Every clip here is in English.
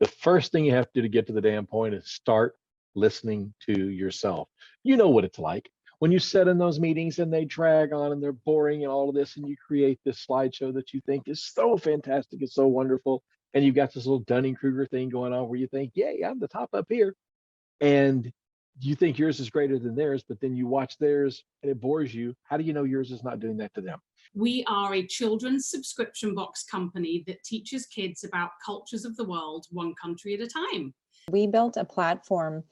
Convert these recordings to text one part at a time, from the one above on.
The first thing you have to do to get to the damn point is start listening to yourself. You know what it's like when you sit in those meetings and they drag on and they're boring and all of this, and you create this slideshow that you think is so fantastic, it's so wonderful, and you've got this little Dunning-Kruger thing going on where you think, yay, I'm the top up here. And you think yours is greater than theirs, but then you watch theirs and it bores you. How do you know yours is not doing that to them? We are a children's subscription box company that teaches kids about cultures of the world, one country at a time. We built a platform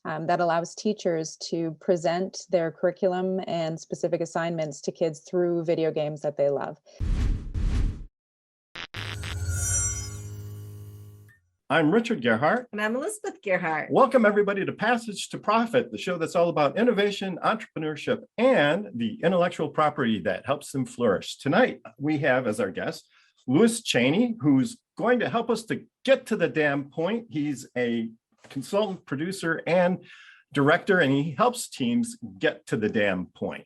that allows teachers to present their curriculum and specific assignments to kids through video games that they love. I'm Richard Gerhardt. And I'm Elizabeth Gerhardt. Welcome everybody to Passage to Profit, the show that's all about innovation, entrepreneurship, and the intellectual property that helps them flourish. Tonight, we have as our guest, Louis Chaney, who's going to help us to get to the damn point. He's a consultant, producer, and director, and he helps teams get to the damn point.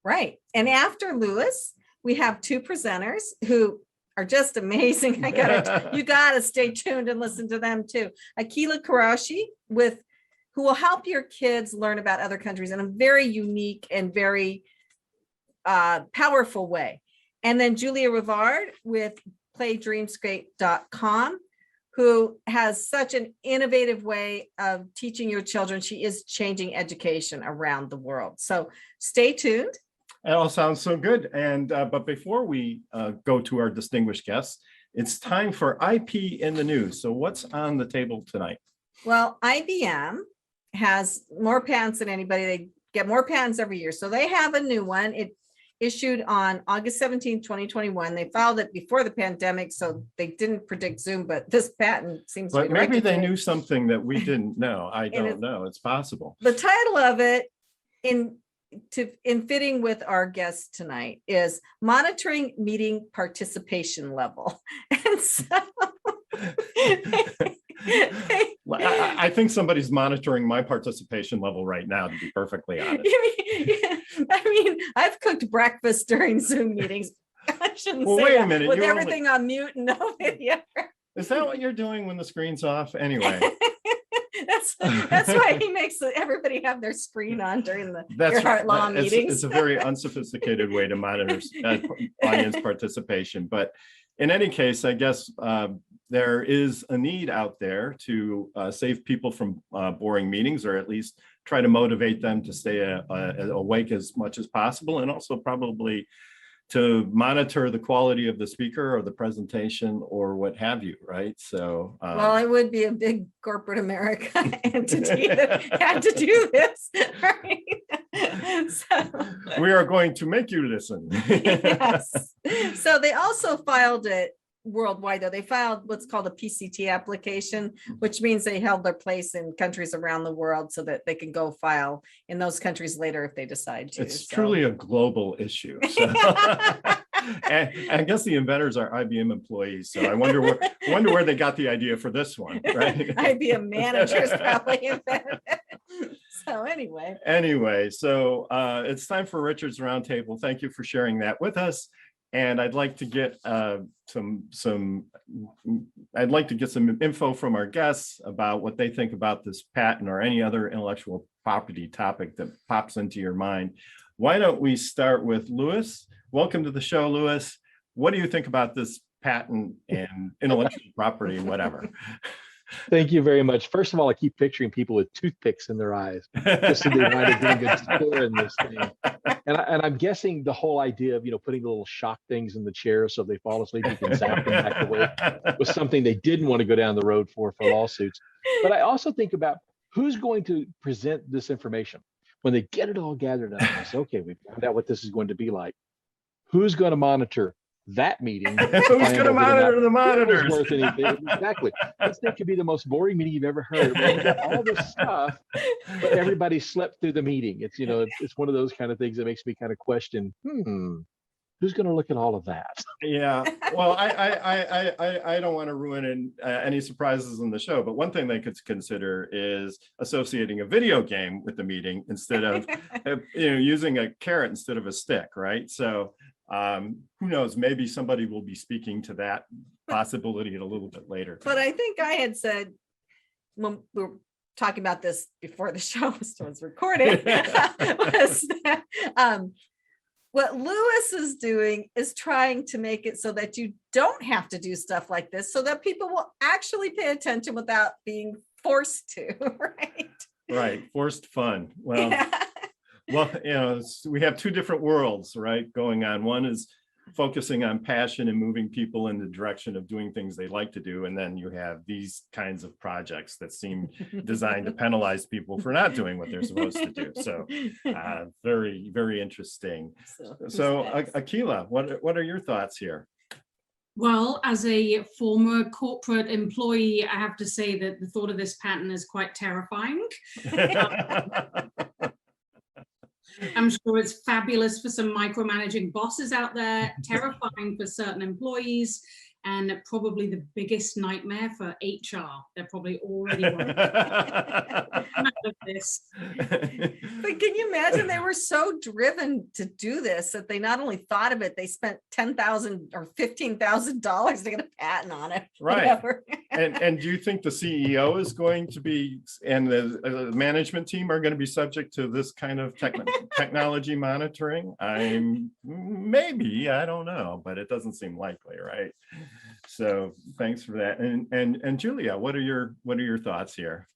Right. And after Louis, we have two presenters who are just amazing. You gotta stay tuned and listen to them too. Akeelah Kuraishi, who will help your kids learn about other countries in a very unique and very powerful way. And then Julia Rivard with playdreamscape.com, who has such an innovative way of teaching your children. She is changing education around the world. So stay tuned. It all sounds so good. And but before we go to our distinguished guests, it's time for IP in the news. So what's on the table tonight? Well, IBM has more patents than anybody. They get more patents every year. So they have a new one. It issued on August 17, 2021. They filed it before the pandemic, so they didn't predict Zoom, but this patent seems to be maybe they knew something that we didn't know. I don't know. It's possible. The title of it, in fitting with our guest tonight, is Monitoring Meeting Participation Level. And so I think somebody's monitoring my participation level right now, to be perfectly honest. I mean, I've cooked breakfast during Zoom meetings. I shouldn't say wait a that, minute. with everything on mute and no video. Is that what you're doing when the screen's off? Anyway. That's why he makes everybody have their screen on during the Gerhardt Law meetings. It's a very unsophisticated way to monitor audience participation. But in any case, I guess there is a need out there to save people from boring meetings, or at least try to motivate them to stay awake as much as possible, and also probably to monitor the quality of the speaker or the presentation or what have you, right? So well, it would be a big corporate America entity that had to do this, right? So we are going to make you listen. Yes. So they also filed it worldwide, though. They filed what's called a PCT application, which means they held their place in countries around the world so that they can go file in those countries later if they decide to. It's truly a global issue. So. And I guess the inventors are IBM employees, so I wonder where they got the idea for this one, right? IBM managers probably invented it. So anyway, so it's time for Richard's Roundtable. Thank you for sharing that with us. And I'd like to get some info from our guests about what they think about this patent or any other intellectual property topic that pops into your mind. Why don't we start with Louis? Welcome to the show, Louis. What do you think about this patent and intellectual property, whatever? Thank you very much. First of all, I keep picturing people with toothpicks in their eyes, just so they might have been a good score in this thing. And I'm guessing the whole idea of, putting the little shock things in the chair so if they fall asleep, you can zap them back away was something they didn't want to go down the road for lawsuits. But I also think about who's going to present this information when they get it all gathered up. And say, okay, we found out what this is going to be like. Who's going to monitor that meeting? Who's going to monitor the monitors? Worth anything. Exactly. This thing could be the most boring meeting you've ever heard. We got all this stuff, but everybody slept through the meeting. It's it's one of those kind of things that makes me kind of question, who's going to look at all of that? Yeah. Well, I don't want to ruin any surprises in the show, but one thing they could consider is associating a video game with the meeting instead of using a carrot instead of a stick, right? So who knows, maybe somebody will be speaking to that possibility a little bit later. But I think I had said when we were talking about this before the show was recorded, was that, what Lewis is doing is trying to make it so that you don't have to do stuff like this, so that people will actually pay attention without being forced to, right? Right, forced fun. Well, Yeah. well, we have two different worlds, right, going on. One is focusing on passion and moving people in the direction of doing things they like to do. And then you have these kinds of projects that seem designed to penalize people for not doing what they're supposed to do. So very, very interesting. So Akeelah, what are your thoughts here? Well, as a former corporate employee, I have to say that the thought of this pattern is quite terrifying. I'm sure it's fabulous for some micromanaging bosses out there, terrifying for certain employees, and probably the biggest nightmare for HR. They're probably already worried about this. But can you imagine, they were so driven to do this that they not only thought of it, they spent $10,000 or $15,000 to get a patent on it. Right. And do you think the CEO is going to be, and the management team are going to be subject to this kind of technology monitoring? Maybe, I don't know, but it doesn't seem likely, right? So thanks for that. And Julia, what are your thoughts here?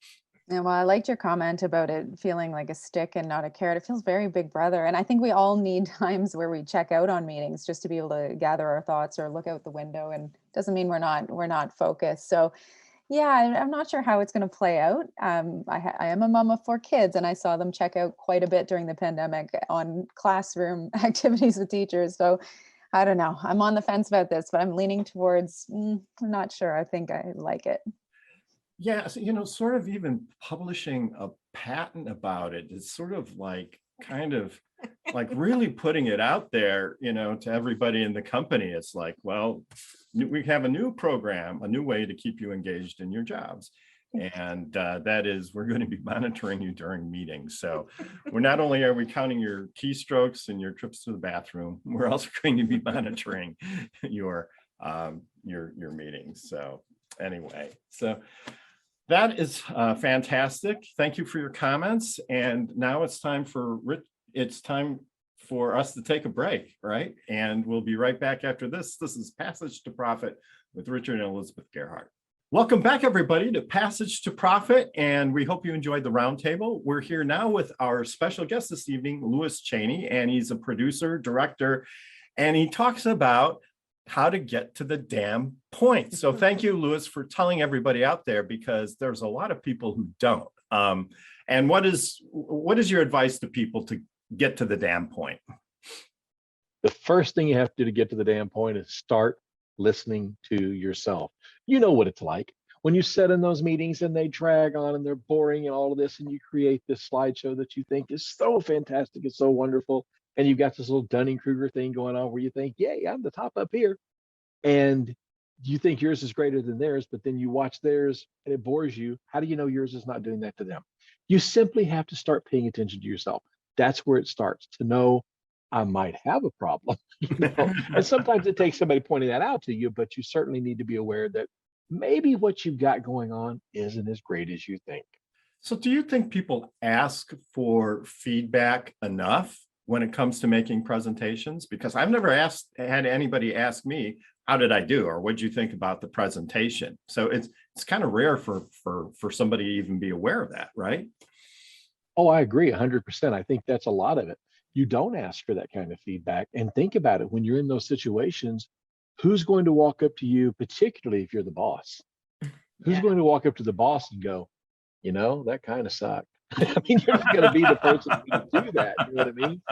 Yeah, well, I liked your comment about it feeling like a stick and not a carrot. It feels very Big Brother. And I think we all need times where we check out on meetings just to be able to gather our thoughts or look out the window. And it doesn't mean we're not focused. So yeah, I'm not sure how it's going to play out. I am a mom of 4 kids, and I saw them check out quite a bit during the pandemic on classroom activities with teachers. So I don't know. I'm on the fence about this, but I'm leaning towards, I'm not sure. I think I like it. Yeah, so, sort of even publishing a patent about it is sort of like kind of like really putting it out there, to everybody in the company. It's like, well, we have a new program, a new way to keep you engaged in your jobs. And that is, we're going to be monitoring you during meetings. So we're not only are we counting your keystrokes and your trips to the bathroom, we're also going to be monitoring your meetings. So anyway, so that is fantastic. Thank you for your comments. And now it's time for us to take a break, right? And we'll be right back after this. This is Passage to Profit with Richard and Elizabeth Gerhardt. Welcome back, everybody, to Passage to Profit, and we hope you enjoyed the roundtable. We're here now with our special guest this evening, Louis Chaney, and he's a producer, director, and he talks about how to get to the damn point. So thank you, Louis, for telling everybody out there, because there's a lot of people who don't. And what is your advice to people to get to the damn point? The first thing you have to do to get to the damn point is start listening to yourself. You know what it's like when you sit in those meetings and they drag on and they're boring and all of this, and you create this slideshow that you think is so fantastic, it's so wonderful, and you've got this little Dunning-Kruger thing going on where you think, yay, I'm the top up here, and you think yours is greater than theirs, but then you watch theirs and it bores you. How do you know yours is not doing that to them? You simply have to start paying attention to yourself. That's where it starts, to know I might have a problem. And sometimes it takes somebody pointing that out to you, but you certainly need to be aware that maybe what you've got going on isn't as great as you think. So do you think people ask for feedback enough when it comes to making presentations? Because I've never had anybody ask me, how did I do? Or what did you think about the presentation? So it's kind of rare for somebody to even be aware of that, right? Oh, I agree 100%. I think that's a lot of it. You don't ask for that kind of feedback, and think about it. When you're in those situations, who's going to walk up to you, particularly if you're the boss? Who's going to walk up to the boss and go, that kind of sucked? I mean, you're not going to be the person to do that. You know what I mean?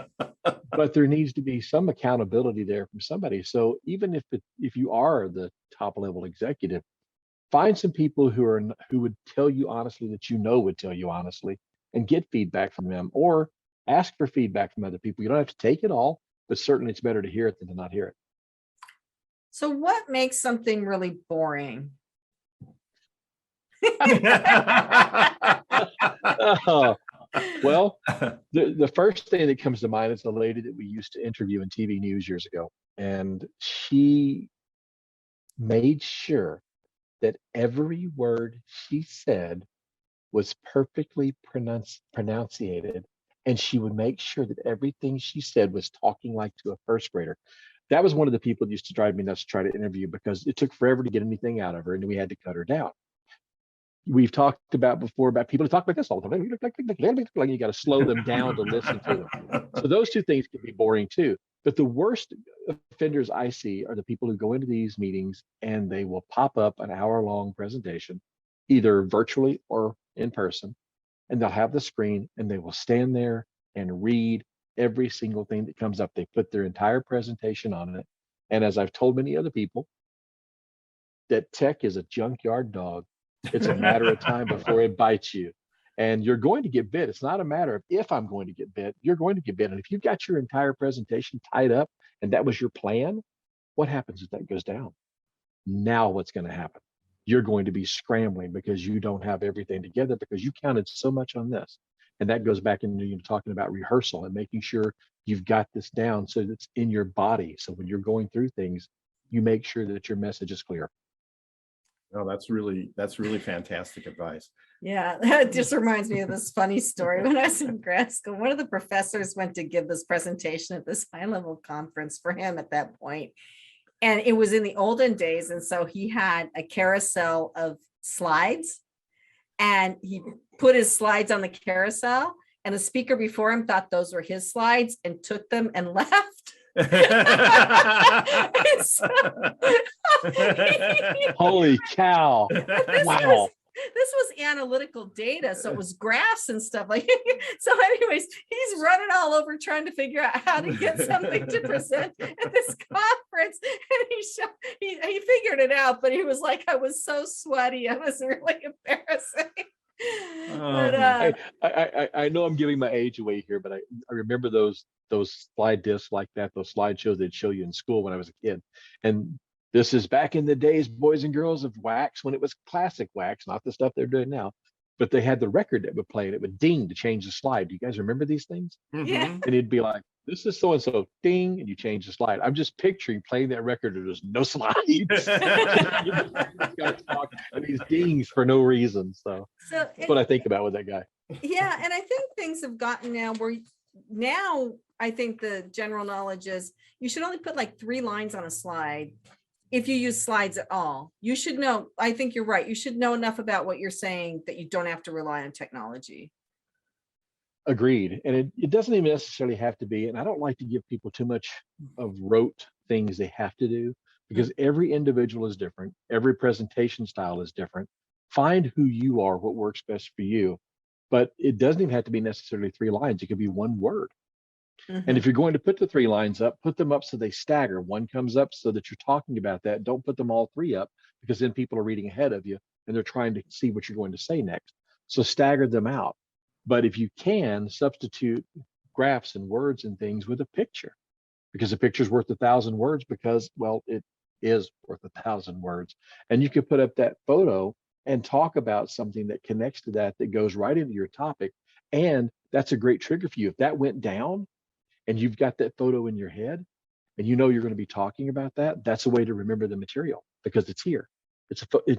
But there needs to be some accountability there from somebody. So even if you are the top level executive, find some people who would tell you honestly, that would tell you honestly, and get feedback from them, or ask for feedback from other people. You don't have to take it all, but certainly it's better to hear it than to not hear it. So what makes something really boring? Well, the first thing that comes to mind is the lady that we used to interview in TV news years ago. And she made sure that every word she said was perfectly pronunciated, and she would make sure that everything she said was talking like to a first grader. That was one of the people that used to drive me nuts to try to interview because it took forever to get anything out of her, and we had to cut her down. We've talked about before about people who talk like this all the time. Like you got to slow them down to listen to them. So those two things can be boring too. But the worst offenders I see are the people who go into these meetings and they will pop up an hour-long presentation, either virtually or in person, and they'll have the screen and they will stand there and read every single thing that comes up. They put their entire presentation on it. And as I've told many other people, that tech is a junkyard dog. It's a matter of time before it bites you. And you're going to get bit. It's not a matter of if I'm going to get bit, you're going to get bit. And if you've got your entire presentation tied up and that was your plan, what happens if that goes down? Now what's going to happen? You're going to be scrambling because you don't have everything together because you counted so much on this. And that goes back into talking about rehearsal and making sure you've got this down so that it's in your body. So when you're going through things, you make sure that your message is clear. Oh, that's really fantastic advice. Yeah, that just reminds me of this funny story. When I was in grad school, one of the professors went to give this presentation at this high-level conference for him at that point. And it was in the olden days. And so he had a carousel of slides and he put his slides on the carousel, and the speaker before him thought those were his slides and took them and left. Holy cow. Wow. This was analytical data, so it was graphs and stuff like. So anyways, he's running all over trying to figure out how to get something to present at this conference, and he figured it out, but he was like, I was so sweaty, it was really embarrassing. But, I know I'm giving my age away here, but I remember those slide discs like that, those slideshows they'd show you in school when I was a kid. And this is back in the days, boys and girls, of wax, when it was classic wax, not the stuff they're doing now. But they had the record that would play and it would ding to change the slide. Do you guys remember these things? yeah. And it'd be like, this is so-and-so, ding, and you change the slide. I'm just picturing playing that record and there's no slides. You just gotta talk these dings for no reason. So that's what I think about with that guy. Yeah, and I think things have gotten now where now I think the general knowledge is you should only put like 3 lines on a slide. If you use slides at all, you should know, I think you're right. You should know enough about what you're saying that you don't have to rely on technology. Agreed. And it doesn't even necessarily have to be, and I don't like to give people too much of rote things they have to do because every individual is different. Every presentation style is different. Find who you are, what works best for you. But it doesn't even have to be necessarily 3 lines. It could be 1 word. And if you're going to put the 3 lines up, put them up so they stagger. One comes up so that you're talking about that. Don't put them all 3 up because then people are reading ahead of you and they're trying to see what you're going to say next. So stagger them out. But if you can, substitute graphs and words and things with a picture because a picture's worth 1,000 words because, well, it is worth 1,000 words. And you could put up that photo and talk about something that connects to that goes right into your topic. And that's a great trigger for you. If that went down, and you've got that photo in your head and you know you're going to be talking about that, that's a way to remember the material because it's here.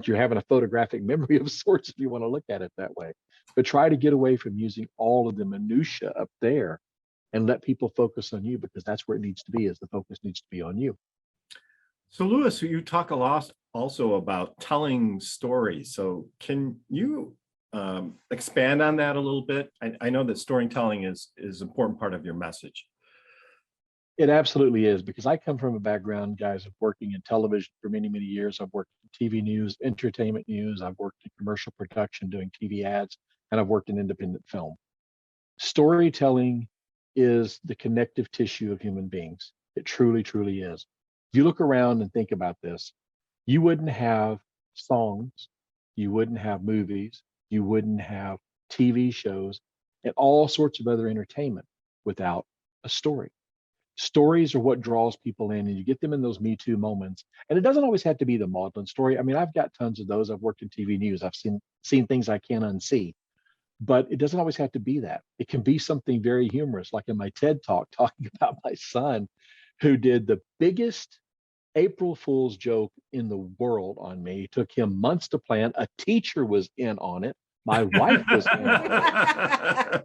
You're having a photographic memory of sorts if you want to look at it that way. But try to get away from using all of the minutia up there and let people focus on you because that's where it needs to be, is the focus needs to be on you. So Louis, you talk a lot also about telling stories. So can you expand on that a little bit? I know that storytelling is an important part of your message. It absolutely is, because I come from a background, guys, of working in television for many, many years. I've worked in TV news, entertainment news. I've worked in commercial production doing TV ads, and I've worked in independent film. Storytelling is the connective tissue of human beings. It truly, truly is. If you look around and think about this, you wouldn't have songs, you wouldn't have movies, you wouldn't have TV shows, and all sorts of other entertainment without a story. Stories are what draws people in, and you get them in those Me Too moments. And it doesn't always have to be the maudlin story. I mean, I've got tons of those. I've worked in TV news. I've seen things I can't unsee. But it doesn't always have to be that. It can be something very humorous, like in my TED Talk, talking about my son who did the biggest April Fool's joke in the world on me. It took him months to plan. A teacher was in on it. My wife was in on it.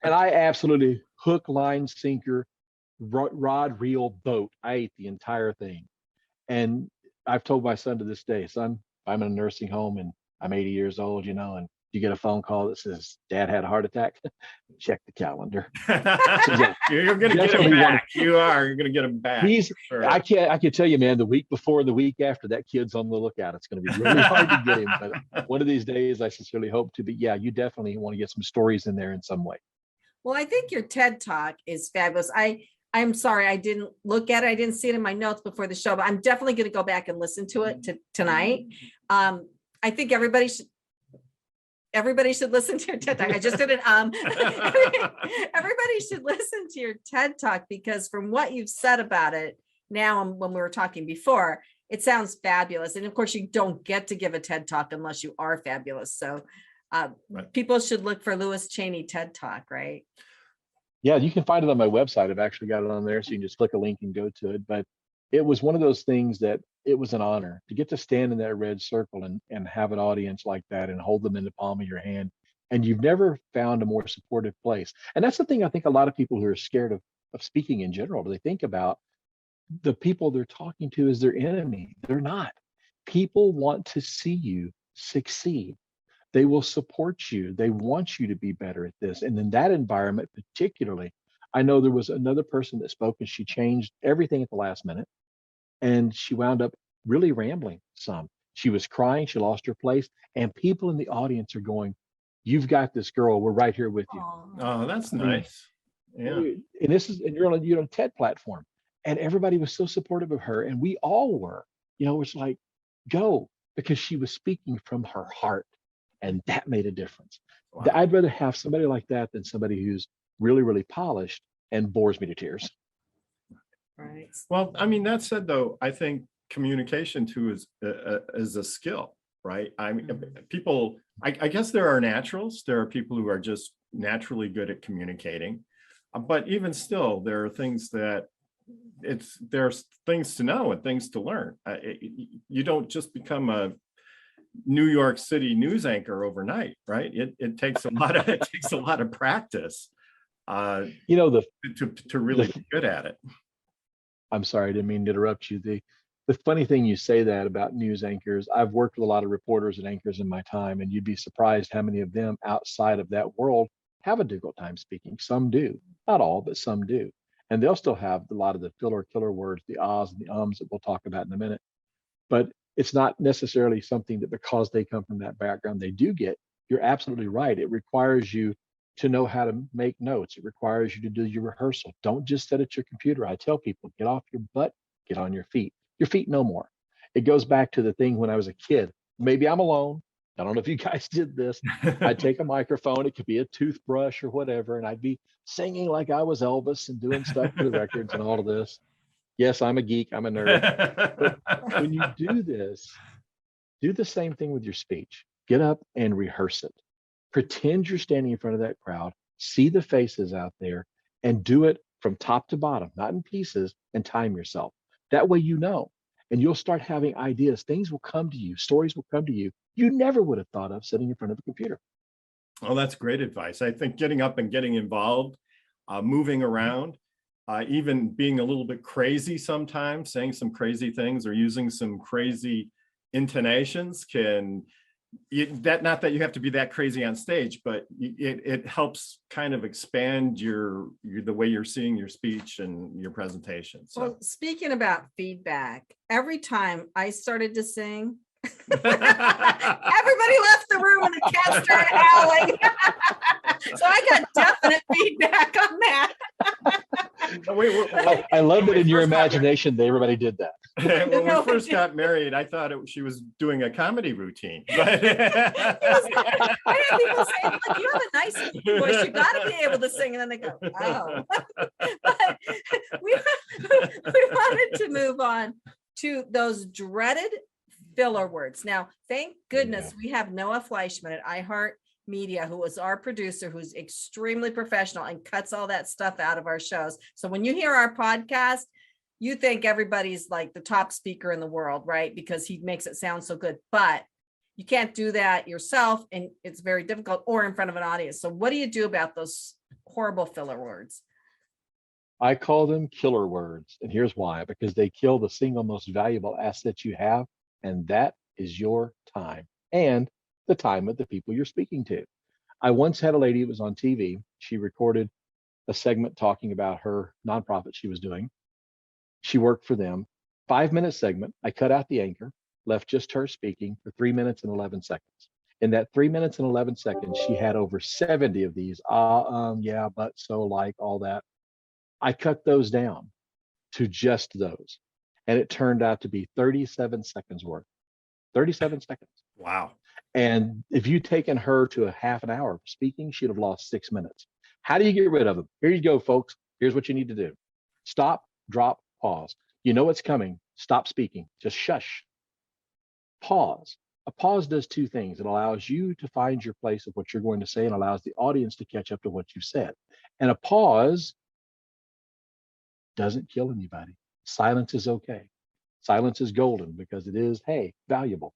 And I absolutely hook, line, sinker, rod, reel, boat. I ate the entire thing. And I've told my son to this day, son, I'm in a nursing home and I'm 80 years old, and you get a phone call that says dad had a heart attack, check the calendar. Yeah, you're going to get him back. You're going to get him back. Sure. I can tell you, man, the week before and the week after, that kid's on the lookout. It's going to be really hard to get him. But one of these days, I sincerely hope to be. Yeah, you definitely want to get some stories in there in some way. Well, I think your TED Talk is fabulous. I'm sorry, I didn't look at it. I didn't see it in my notes before the show, but I'm definitely going to go back and listen to it tonight. I think everybody should listen to your TED Talk. I just did an everybody should listen to your TED Talk, because from what you've said about it now and when we were talking before, it sounds fabulous. And of course, you don't get to give a TED Talk unless you are fabulous. So Right. people should look for Louis Chaney TED Talk, right? Yeah, you can find it on my website. I've actually got it on there, so you can just click a link and go to it. But it was one of those things that it was an honor to get to stand in that red circle and have an audience like that and hold them in the palm of your hand. And you've never found a more supportive place. And that's the thing I think a lot of people who are scared of speaking in general, they think about the people they're talking to as their enemy. They're not. People want to see you succeed. They will support you. They want you to be better at this. And in that environment, particularly, I know there was another person that spoke and she changed everything at the last minute. And she wound up really rambling some. She was crying. She lost her place. And people in the audience are going, you've got this, girl. We're right here with you. Oh, that's nice. Yeah. And you're on a TED platform. And everybody was so supportive of her. And we all were. It's like, go, because she was speaking from her heart. And that made a difference. Wow. I'd rather have somebody like that than somebody who's really, really polished and bores me to tears. Right. Well, I mean, that said, though, I think communication too is a skill, right? I mean, people, I guess there are naturals. There are people who are just naturally good at communicating. But even still, there are things that there's things to know and things to learn. You don't just become a New York City news anchor overnight, right? It takes a lot of practice to really be good at it. I'm sorry, I didn't mean to interrupt you. The funny thing you say that about news anchors, I've worked with a lot of reporters and anchors in my time, and you'd be surprised how many of them outside of that world have a difficult time speaking. Some do, not all, but some do. And they'll still have a lot of the filler killer words, the ahs and the ums that we'll talk about in a minute. But it's not necessarily something that because they come from that background, they do get. You're absolutely right. It requires you to know how to make notes. It requires you to do your rehearsal. Don't just sit at your computer. I tell people, get off your butt, get on your feet. Your feet no more. It goes back to the thing when I was a kid. Maybe I'm alone. I don't know if you guys did this. I'd take a microphone. It could be a toothbrush or whatever. And I'd be singing like I was Elvis and doing stuff for the records and all of this. Yes, I'm a geek. I'm a nerd. But when you do this, do the same thing with your speech. Get up and rehearse it. Pretend you're standing in front of that crowd, see the faces out there, and do it from top to bottom, not in pieces, and time yourself. That way and you'll start having ideas. Things will come to you. Stories will come to you. You never would have thought of sitting in front of a computer. Oh, that's great advice. I think getting up and getting involved, moving around, even being a little bit crazy sometimes, saying some crazy things or using some crazy intonations not that you have to be that crazy on stage, but it helps kind of expand the way you're seeing your speech and your presentation. So. Well, speaking about feedback, every time I started to sing, everybody left the room and the cat started howling. So I got definite feedback on that. I love that in your imagination, everybody did that. When we first got married, I thought she was doing a comedy routine. But I had people saying, "Look, you have a nice voice. You got to be able to sing." And then they go, "Oh." But we wanted to move on to those dreaded filler words. Now, thank goodness we have Noah Fleischman at iHeartMedia, who is our producer, who's extremely professional and cuts all that stuff out of our shows. So when you hear our podcast, you think everybody's like the top speaker in the world, right? Because he makes it sound so good, but you can't do that yourself, and it's very difficult, or in front of an audience. So what do you do about those horrible filler words? I call them killer words. And here's why, because they kill the single most valuable asset you have, and that is your time and the time of the people you're speaking to. I once had a lady, it was on TV. She recorded a segment talking about her nonprofit she was doing. She worked for them. 5-minute segment. I cut out the anchor, left just her speaking for 3 minutes and 11 seconds. In that 3 minutes and 11 seconds, she had over 70 of these, yeah, but so like all that. I cut those down to just those. And it turned out to be 37 seconds worth. 37 seconds. Wow. And if you'd taken her to a half an hour of speaking, she'd have lost 6 minutes. How do you get rid of them? Here you go, folks. Here's what you need to do. Stop, drop, pause. You know what's coming. Stop speaking. Just shush. Pause. A pause does two things. It allows you to find your place of what you're going to say and allows the audience to catch up to what you said. And a pause doesn't kill anybody. Silence is okay. Silence is golden because it is, hey, valuable.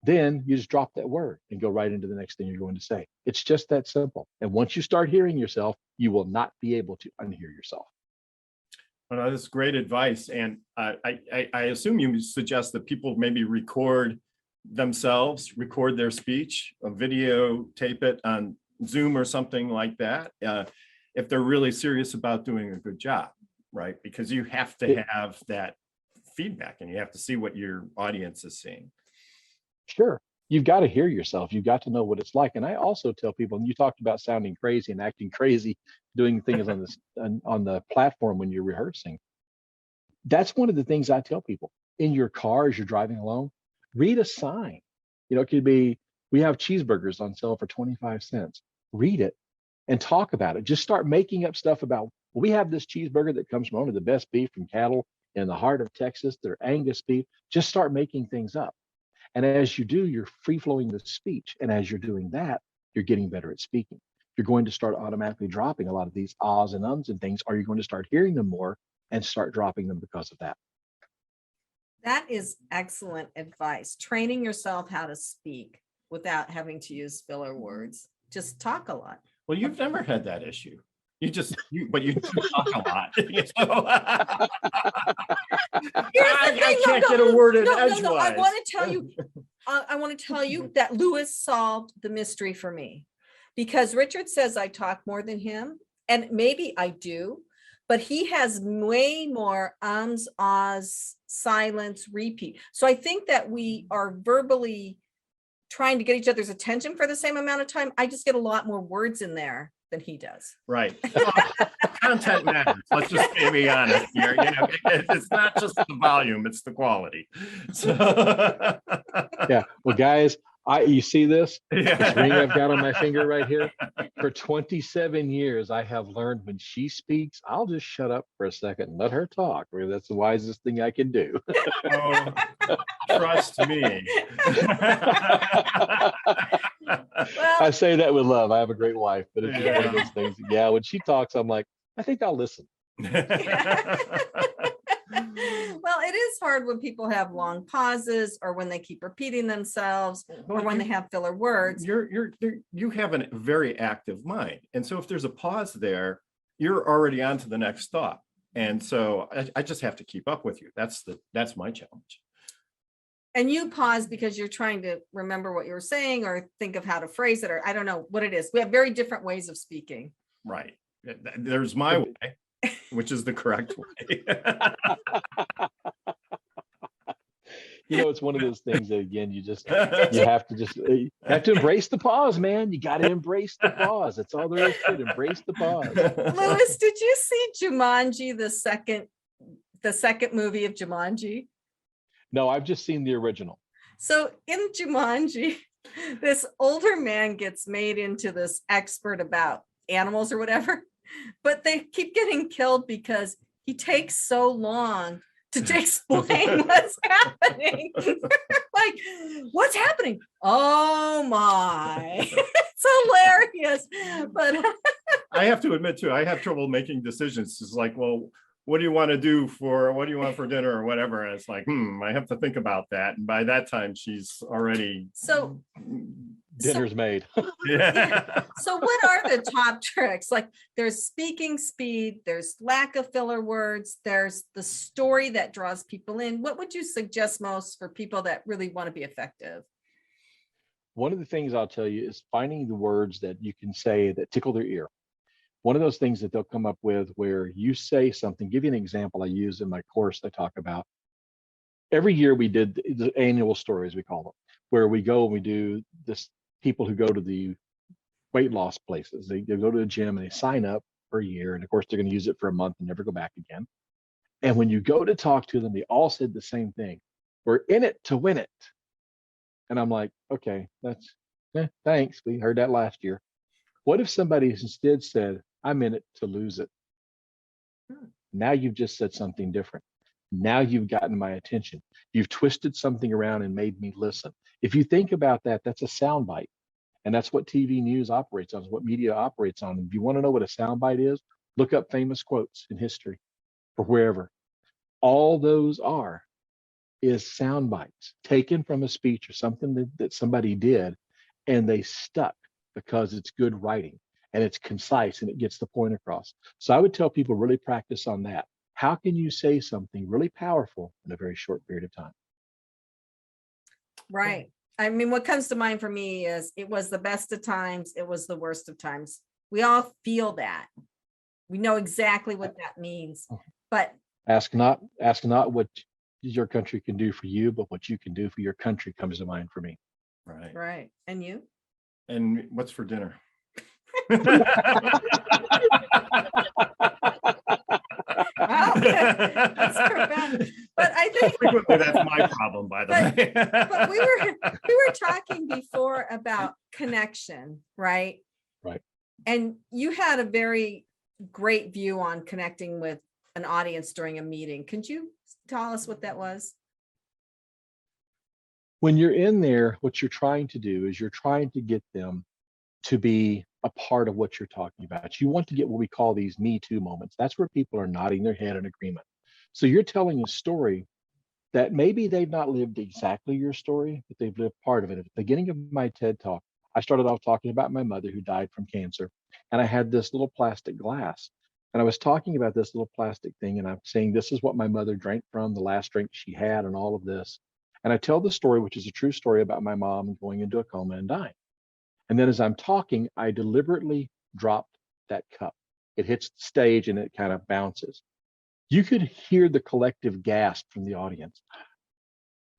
Then you just drop that word and go right into the next thing you're going to say. It's just that simple. And once you start hearing yourself, you will not be able to unhear yourself. Well, that's great advice. And I assume you suggest that people maybe record themselves, record their speech, a video, tape it on Zoom or something like that, if they're really serious about doing a good job, right? Because you have to have that feedback and you have to see what your audience is seeing. Sure. You've got to hear yourself. You've got to know what it's like. And I also tell people, and you talked about sounding crazy and acting crazy, doing things on this on the platform when you're rehearsing. That's one of the things I tell people. In your car as you're driving along, read a sign. You know, it could be, we have cheeseburgers on sale for 25 cents. Read it and talk about it. Just start making up stuff about, well, we have this cheeseburger that comes from one of the best beef from cattle in the heart of Texas. They're Angus beef. Just start making things up. And as you do, you're free flowing the speech. And as you're doing that, you're getting better at speaking. You're going to start automatically dropping a lot of these ahs and ums and things, or you're going to start hearing them more and start dropping them because of that. That is excellent advice. Training yourself how to speak without having to use filler words. Just talk a lot. Well, you've never had that issue. But you do talk a lot. I can't get a word in edgewise. No, I want to tell you that Lewis solved the mystery for me, because Richard says I talk more than him, and maybe I do, but he has way more ums, ahs, silence, repeat. So I think that we are verbally trying to get each other's attention for the same amount of time. I just get a lot more words in there than he does. Right. Well, content matters. Let's just be honest here. You know, it's not just the volume, it's the quality. So Yeah. Well, guys, you see this? This ring I've got on my finger right here. For 27 years, I have learned when she speaks, I'll just shut up for a second and let her talk. Really, that's the wisest thing I can do. Oh, trust me. I say that with love. I have a great wife, but it's just one of those things. Yeah, when she talks, I'm like, I think I'll listen. Well, it is hard when people have long pauses, or when they keep repeating themselves, or when they have filler words. You have a very active mind, and so if there's a pause there, you're already on to the next thought. And so I just have to keep up with you. That's my challenge. And you pause because you're trying to remember what you were saying, or think of how to phrase it, or I don't know what it is. We have very different ways of speaking. Right. There's my way, which is the correct way. You know, it's one of those things that, again, you have to embrace the pause, man. You got to embrace the pause. That's all there is to it. Embrace the pause. Lewis, did you see Jumanji, the second movie of Jumanji? No, I've just seen the original. So in Jumanji, this older man gets made into this expert about animals or whatever, but they keep getting killed because he takes so long to explain what's happening. Like, what's happening? Oh my, it's hilarious. But I have to admit too, I have trouble making decisions. It's like, well, what do you want for dinner or whatever? And it's like, I have to think about that. And by that time, she's already So Dinner's made. yeah. So what are the top tricks? Like there's speaking speed, there's lack of filler words, there's the story that draws people in. What would you suggest most for people that really want to be effective? One of the things I'll tell you is finding the words that you can say that tickle their ear. One of those things that they'll come up with where you say something, give you an example I use in my course I talk about. Every year we did the annual stories, we call them, where we go and we do this, people who go to the weight loss places, they go to a gym and they sign up for a year. And of course, they're going to use it for a month and never go back again. And when you go to talk to them, they all said the same thing. We're in it to win it. And I'm like, okay, that's thanks. We heard that last year. What if somebody instead said, I'm in it to lose it? Now you've just said something different. Now you've gotten my attention. You've twisted something around and made me listen. If you think about that, that's a soundbite. And that's what TV news operates on, is what media operates on. If you want to know what a soundbite is, look up famous quotes in history or wherever. All those is sound bites taken from a speech or something that somebody did, and they stuck because it's good writing and it's concise and it gets the point across. So I would tell people really practice on that. How can you say something really powerful in a very short period of time? Right. I mean, what comes to mind for me is it was the best of times, it was the worst of times. We all feel that. We know exactly what that means. But ask not what your country can do for you, but what you can do for your country comes to mind for me. Right. Right. And you? And what's for dinner? That's correct. But I think frequently that's my problem, by the way. But we were talking before about connection, right? Right. And you had a very great view on connecting with an audience during a meeting. Could you tell us what that was? When you're in there, what you're trying to do is you're trying to get them to be a part of what you're talking about. You want to get what we call these Me Too moments. That's where people are nodding their head in agreement. So you're telling a story that maybe they've not lived exactly your story, but they've lived part of it. At the beginning of my TED Talk, I started off talking about my mother who died from cancer. And I had this little plastic glass. And I was talking about this little plastic thing. And I'm saying, this is what my mother drank from, the last drink she had, and all of this. And I tell the story, which is a true story about my mom going into a coma and dying. And then as I'm talking, I deliberately dropped that cup. It hits the stage and it kind of bounces. You could hear the collective gasp from the audience.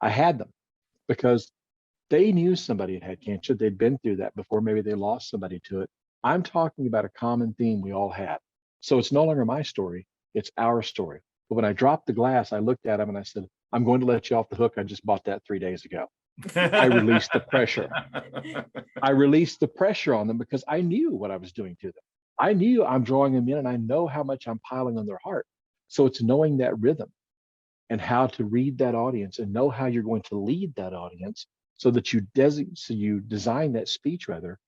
I had them because they knew somebody had had cancer. They'd been through that before. Maybe they lost somebody to it. I'm talking about a common theme we all had. So it's no longer my story, it's our story. But when I dropped the glass, I looked at them and I said, I'm going to let you off the hook. I just bought that 3 days ago. I released the pressure. I released the pressure on them because I knew what I was doing to them. I knew I'm drawing them in and I know how much I'm piling on their heart. So it's knowing that rhythm and how to read that audience and know how you're going to lead that audience so that you design that speech rather,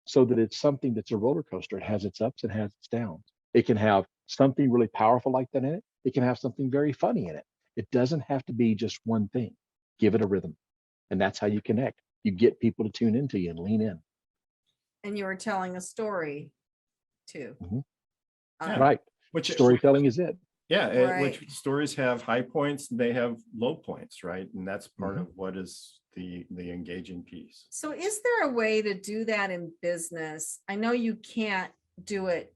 so that it's something that's a roller coaster. It has its ups and has its downs. It can have something really powerful like that in it. It can have something very funny in it. It doesn't have to be just one thing. Give it a rhythm. And that's how you connect. You get people to tune into you and lean in. And you were telling a story too. Mm-hmm. Right. Which storytelling is it. Yeah. Right. Which stories have high points, they have low points, right? And that's part of what is the engaging piece. So is there a way to do that in business? I know you can't do it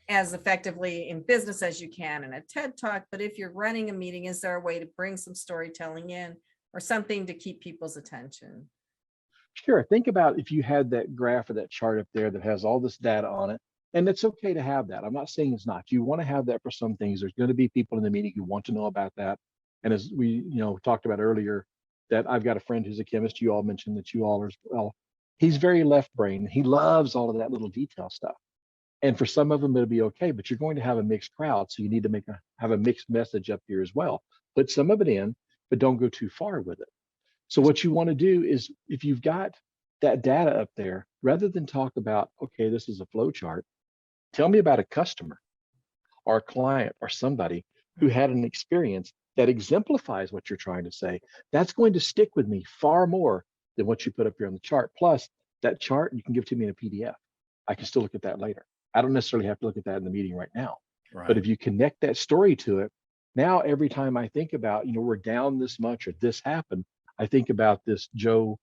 as effectively in business as you can in a TED Talk, but if you're running a meeting, is there a way to bring some storytelling in or something to keep people's attention? Sure. Think about if you had that graph or that chart up there that has all this data on it, and it's okay to have that. I'm not saying it's not. You want to have that for some things. There's going to be people in the meeting who want to know about that. And as we talked about earlier, that I've got a friend who's a chemist. You all mentioned that you all are as well. He's very left brain. He loves all of that little detail stuff. And for some of them, it'll be okay, but you're going to have a mixed crowd. So you need to have a mixed message up here as well. Put some of it in, but don't go too far with it. So what you want to do is, if you've got that data up there, rather than talk about, okay, this is a flow chart, tell me about a customer or a client or somebody who had an experience that exemplifies what you're trying to say, that's going to stick with me far more than what you put up here on the chart. Plus, that chart you can give to me in a PDF. I can still look at that later. I don't necessarily have to look at that in the meeting right now. Right. But if you connect that story to it, now every time I think about, we're down this much or this happened, I think about this Joe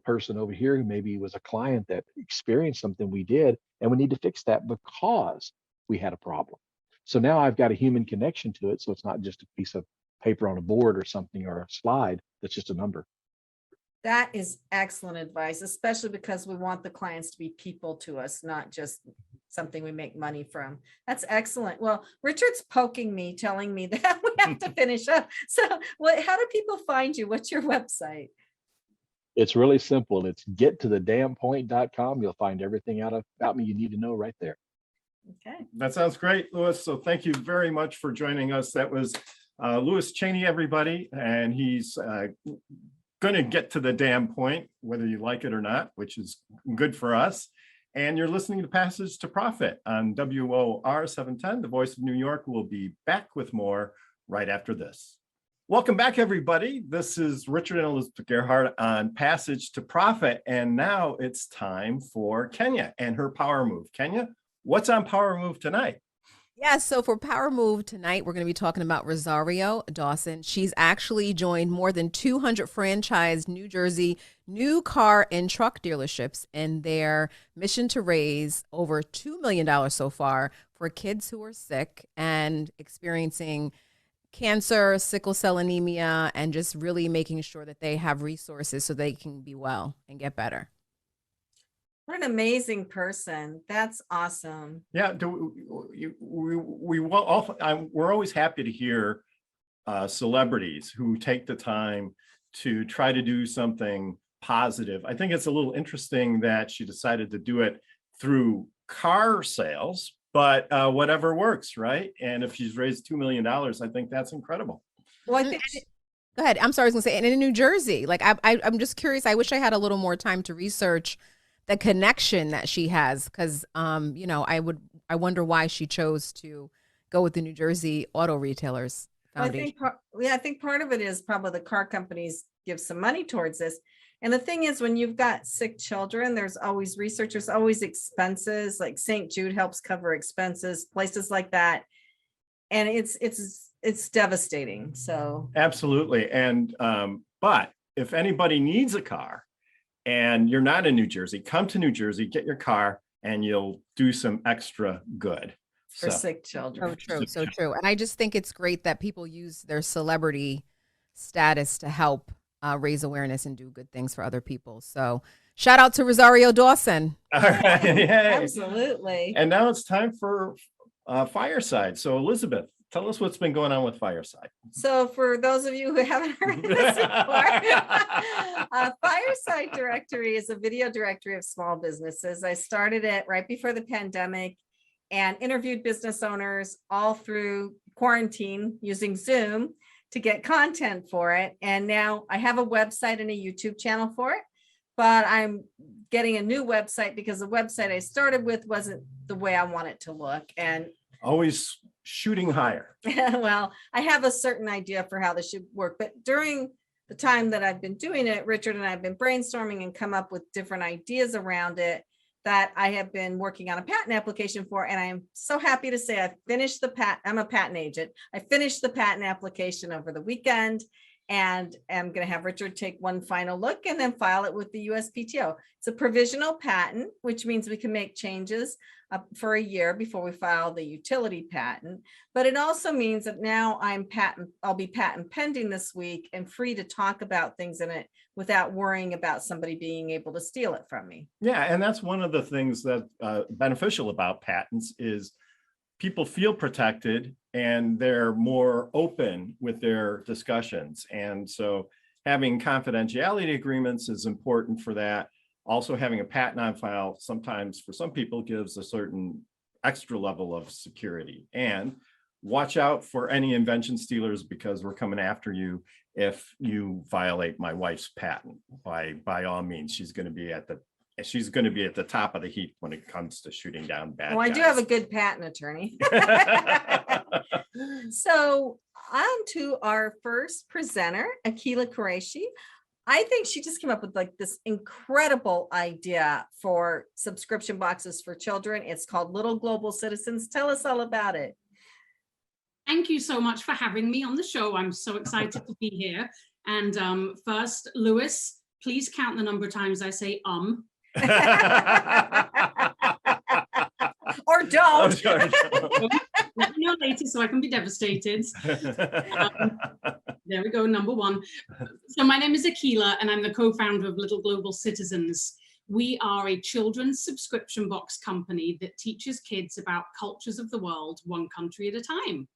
person over here who maybe was a client that experienced something we did, and we need to fix that because we had a problem. So now I've got a human connection to it. So it's not just a piece of paper on a board or something or a slide that's just a number. That is excellent advice, especially because we want the clients to be people to us, not just something we make money from. That's excellent. Well, Richard's poking me, telling me that we have to finish up. So how do people find you? What's your website? It's really simple. It's gettothedamnpoint.com. You'll find everything out about me you need to know right there. Okay. That sounds great, Louis. So thank you very much for joining us. That was Louis Chaney, everybody. And he's going to get to the damn point, whether you like it or not, which is good for us. And you're listening to Passage to Profit on WOR 710, the voice of New York. We'll be back with more right after this. Welcome back, everybody. This is Richard and Elizabeth Gerhardt on Passage to Profit. And now it's time for Kenya and her power move. Kenya, what's on Power Move tonight? Yeah, so for Power Move tonight, we're going to be talking about Rosario Dawson. She's actually joined more than 200 franchised New Jersey new car and truck dealerships in their mission to raise over $2 million so far for kids who are sick and experiencing cancer, sickle cell anemia, and just really making sure that they have resources so they can be well and get better. What an amazing person. That's awesome. Yeah, we're always happy to hear celebrities who take the time to try to do something positive. I think it's a little interesting that she decided to do it through car sales, but whatever works, right? And if she's raised $2 million, I think that's incredible. Well, I think Go ahead. I'm sorry, I was going to say, and in New Jersey, like I'm just curious. I wish I had a little more time to research the connection that she has, because I wonder why she chose to go with the New Jersey Auto Retailers Foundation. I think part of it is probably the car companies give some money towards this. And the thing is, when you've got sick children, there's always research, there's always expenses, like St. Jude helps cover expenses, places like that. And it's devastating. So absolutely. And but if anybody needs a car and you're not in New Jersey, come to New Jersey, get your car, and you'll do some extra good for sick children. So true. And I just think it's great that people use their celebrity status to help raise awareness and do good things for other people. So shout out to Rosario Dawson. All right. Yay. Absolutely. And now it's time for Fireside. So Elizabeth, tell us what's been going on with Fireside. So for those of you who haven't heard this before, Fireside Directory is a video directory of small businesses. I started it right before the pandemic and interviewed business owners all through quarantine using Zoom to get content for it. And now I have a website and a YouTube channel for it, but I'm getting a new website because the website I started with wasn't the way I want it to look. And always shooting higher. Well, I have a certain idea for how this should work, but during the time that I've been doing it, Richard and I have been brainstorming and come up with different ideas around it that I have been working on a patent application for. And I'm so happy to say I finished the patent. I'm a patent agent. I finished the patent application over the weekend, and I'm going to have Richard take one final look and then file it with the USPTO. It's a provisional patent, which means we can make changes for a year before we file the utility patent. But it also means that now I'll be patent pending this week and free to talk about things in it without worrying about somebody being able to steal it from me. Yeah, and that's one of the things that beneficial about patents is people feel protected and they're more open with their discussions. And so having confidentiality agreements is important for that. Also, having a patent on file sometimes for some people gives a certain extra level of security. And watch out for any invention stealers, because we're coming after you if you violate my wife's patent. By all means, she's going to be at the she's going to be at the top of the heap when it comes to shooting down bad Well, I do guys. have a good patent attorney. So on to our first presenter, Akeelah Kuraishi. I think she just came up with like this incredible idea for subscription boxes for children. It's called Little Global Citizens. Tell us all about it. Thank you so much for having me on the show. I'm so excited to be here. And first, Lewis, please count the number of times I say Or don't. Let me know later so I can be devastated. There we go, number one. So my name is Akeelah, and I'm the co-founder of Little Global Citizens. We are a children's subscription box company that teaches kids about cultures of the world, one country at a time.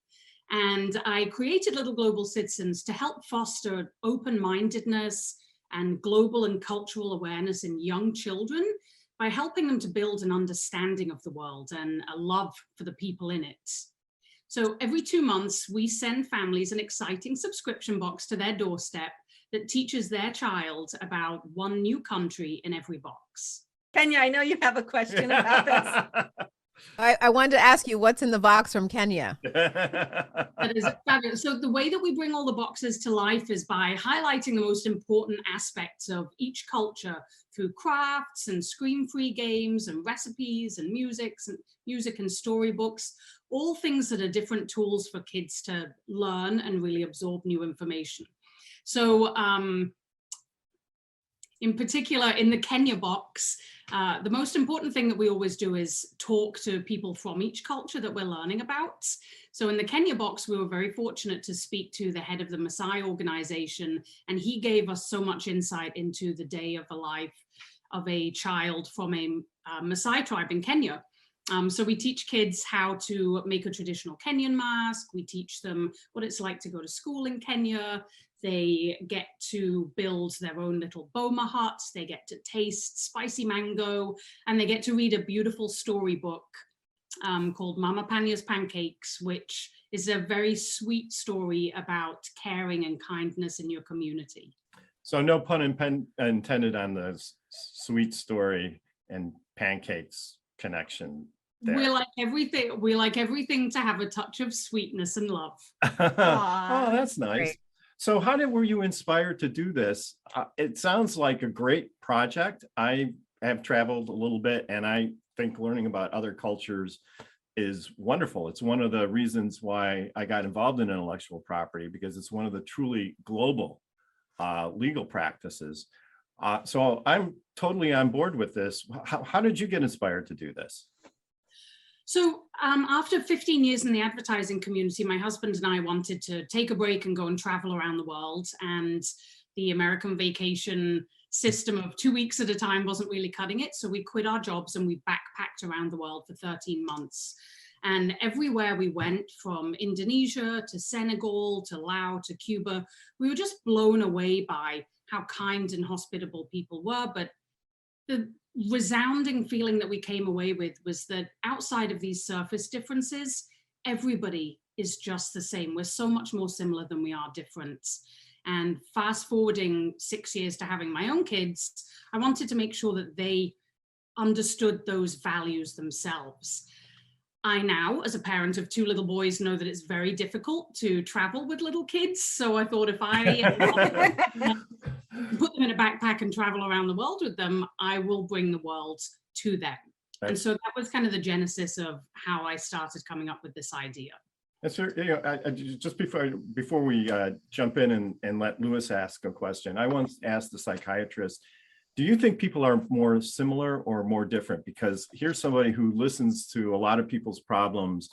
And I created Little Global Citizens to help foster open-mindedness and global and cultural awareness in young children by helping them to build an understanding of the world and a love for the people in it. So every 2 months, we send families an exciting subscription box to their doorstep that teaches their child about one new country in every box. Kenya, I know you have a question about this. I wanted to ask you what's in the box from Kenya. That is fabulous. So the way that we bring all the boxes to life is by highlighting the most important aspects of each culture through crafts and screen-free games and recipes and music and storybooks, all things that are different tools for kids to learn and really absorb new information. So in particular, in the Kenya box, the most important thing that we always do is talk to people from each culture that we're learning about. So in the Kenya box, we were very fortunate to speak to the head of the Maasai organization, and he gave us so much insight into the day of the life of a child from a Maasai tribe in Kenya. So we teach kids how to make a traditional Kenyan mask. We teach them what it's like to go to school in Kenya. They get to build their own little boma huts. They get to taste spicy mango, and they get to read a beautiful storybook called Mama Panya's Pancakes, which is a very sweet story about caring and kindness in your community. So no pun intended on the sweet story and pancakes connection there. We like everything. We like everything to have a touch of sweetness and love. Oh, that's nice. Great. So were you inspired to do this? It sounds like a great project. I have traveled a little bit, and I think learning about other cultures is wonderful. It's one of the reasons why I got involved in intellectual property, because it's one of the truly global legal practices. So I'm totally on board with this. How did you get inspired to do this? So after 15 years in the advertising community, my husband and I wanted to take a break and go and travel around the world. And the American vacation system of 2 weeks at a time wasn't really cutting it. So we quit our jobs and we backpacked around the world for 13 months. And everywhere we went, from Indonesia to Senegal to Laos to Cuba, we were just blown away by how kind and hospitable people were. But the resounding feeling that we came away with was that outside of these surface differences, everybody is just the same. We're so much more similar than we are different. And fast forwarding 6 years to having my own kids, I wanted to make sure that they understood those values themselves. I now, as a parent of 2 little boys, know that it's very difficult to travel with little kids. So I thought if I put them in a backpack and travel around the world with them, I will bring the world to them. Right. And so that was kind of the genesis of how I started coming up with this idea. That's just before we jump in and let Lewis ask a question, I once asked the psychiatrist, do you think people are more similar or more different? Because here's somebody who listens to a lot of people's problems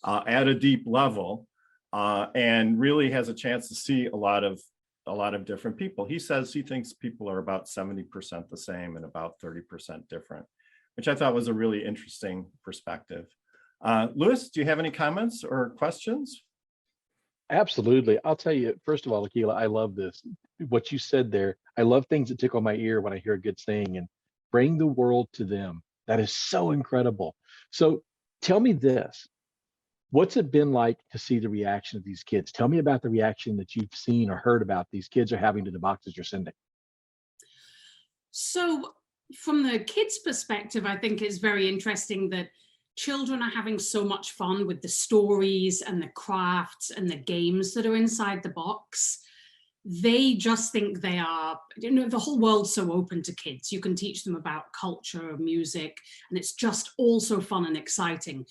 at a deep level and really has a chance to see a lot of different people. He says he thinks people are about 70% the same and about 30% different, which I thought was a really interesting perspective. Lewis, do you have any comments or questions? Absolutely. I'll tell you, first of all, Akeelah, I love this. What you said there. I love things that tickle my ear when I hear a good saying, and bring the world to them. That is so incredible. So tell me this. What's it been like to see the reaction of these kids? Tell me about the reaction that you've seen or heard about these kids are having to the boxes you're sending. So from the kids' perspective, I think it's very interesting that children are having so much fun with the stories and the crafts and the games that are inside the box. They just think they are, the whole world's so open to kids. You can teach them about culture, music, and it's just all so fun and exciting.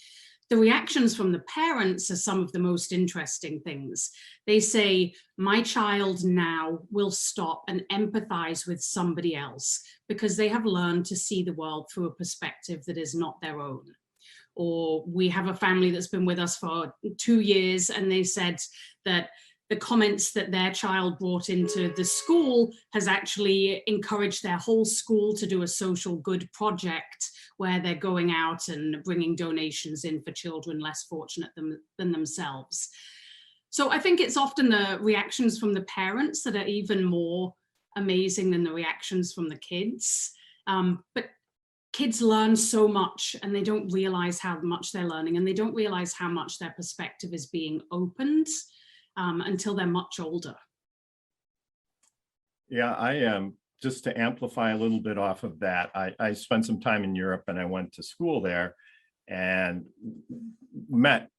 The reactions from the parents are some of the most interesting things. They say, my child now will stop and empathize with somebody else because they have learned to see the world through a perspective that is not their own. Or we have a family that's been with us for 2 years, and they said that the comments that their child brought into the school has actually encouraged their whole school to do a social good project where they're going out and bringing donations in for children less fortunate than themselves. So I think it's often the reactions from the parents that are even more amazing than the reactions from the kids. But kids learn so much and they don't realize how much they're learning, and they don't realize how much their perspective is being opened until they're much older. Yeah, I am. Just to amplify a little bit off of that, I spent some time in Europe and I went to school there and met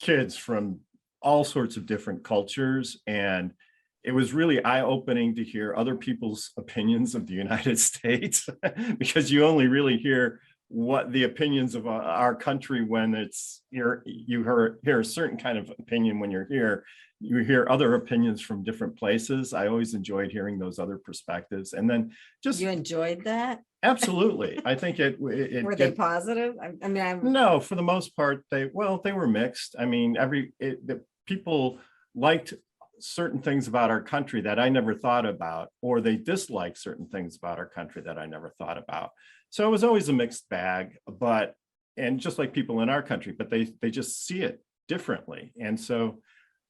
kids from all sorts of different cultures. And it was really eye-opening to hear other people's opinions of the United States, because you only really hear what the opinions of our country when it's here. You hear a certain kind of opinion when you're here. You hear other opinions from different places. I always enjoyed hearing those other perspectives. And then just— You enjoyed that? Absolutely. I think it Were they positive? I mean, no, for the most part, they were mixed. I mean, the people liked certain things about our country that I never thought about, or they disliked certain things about our country that I never thought about. So it was always a mixed bag, and just like people in our country, but they just see it differently. And so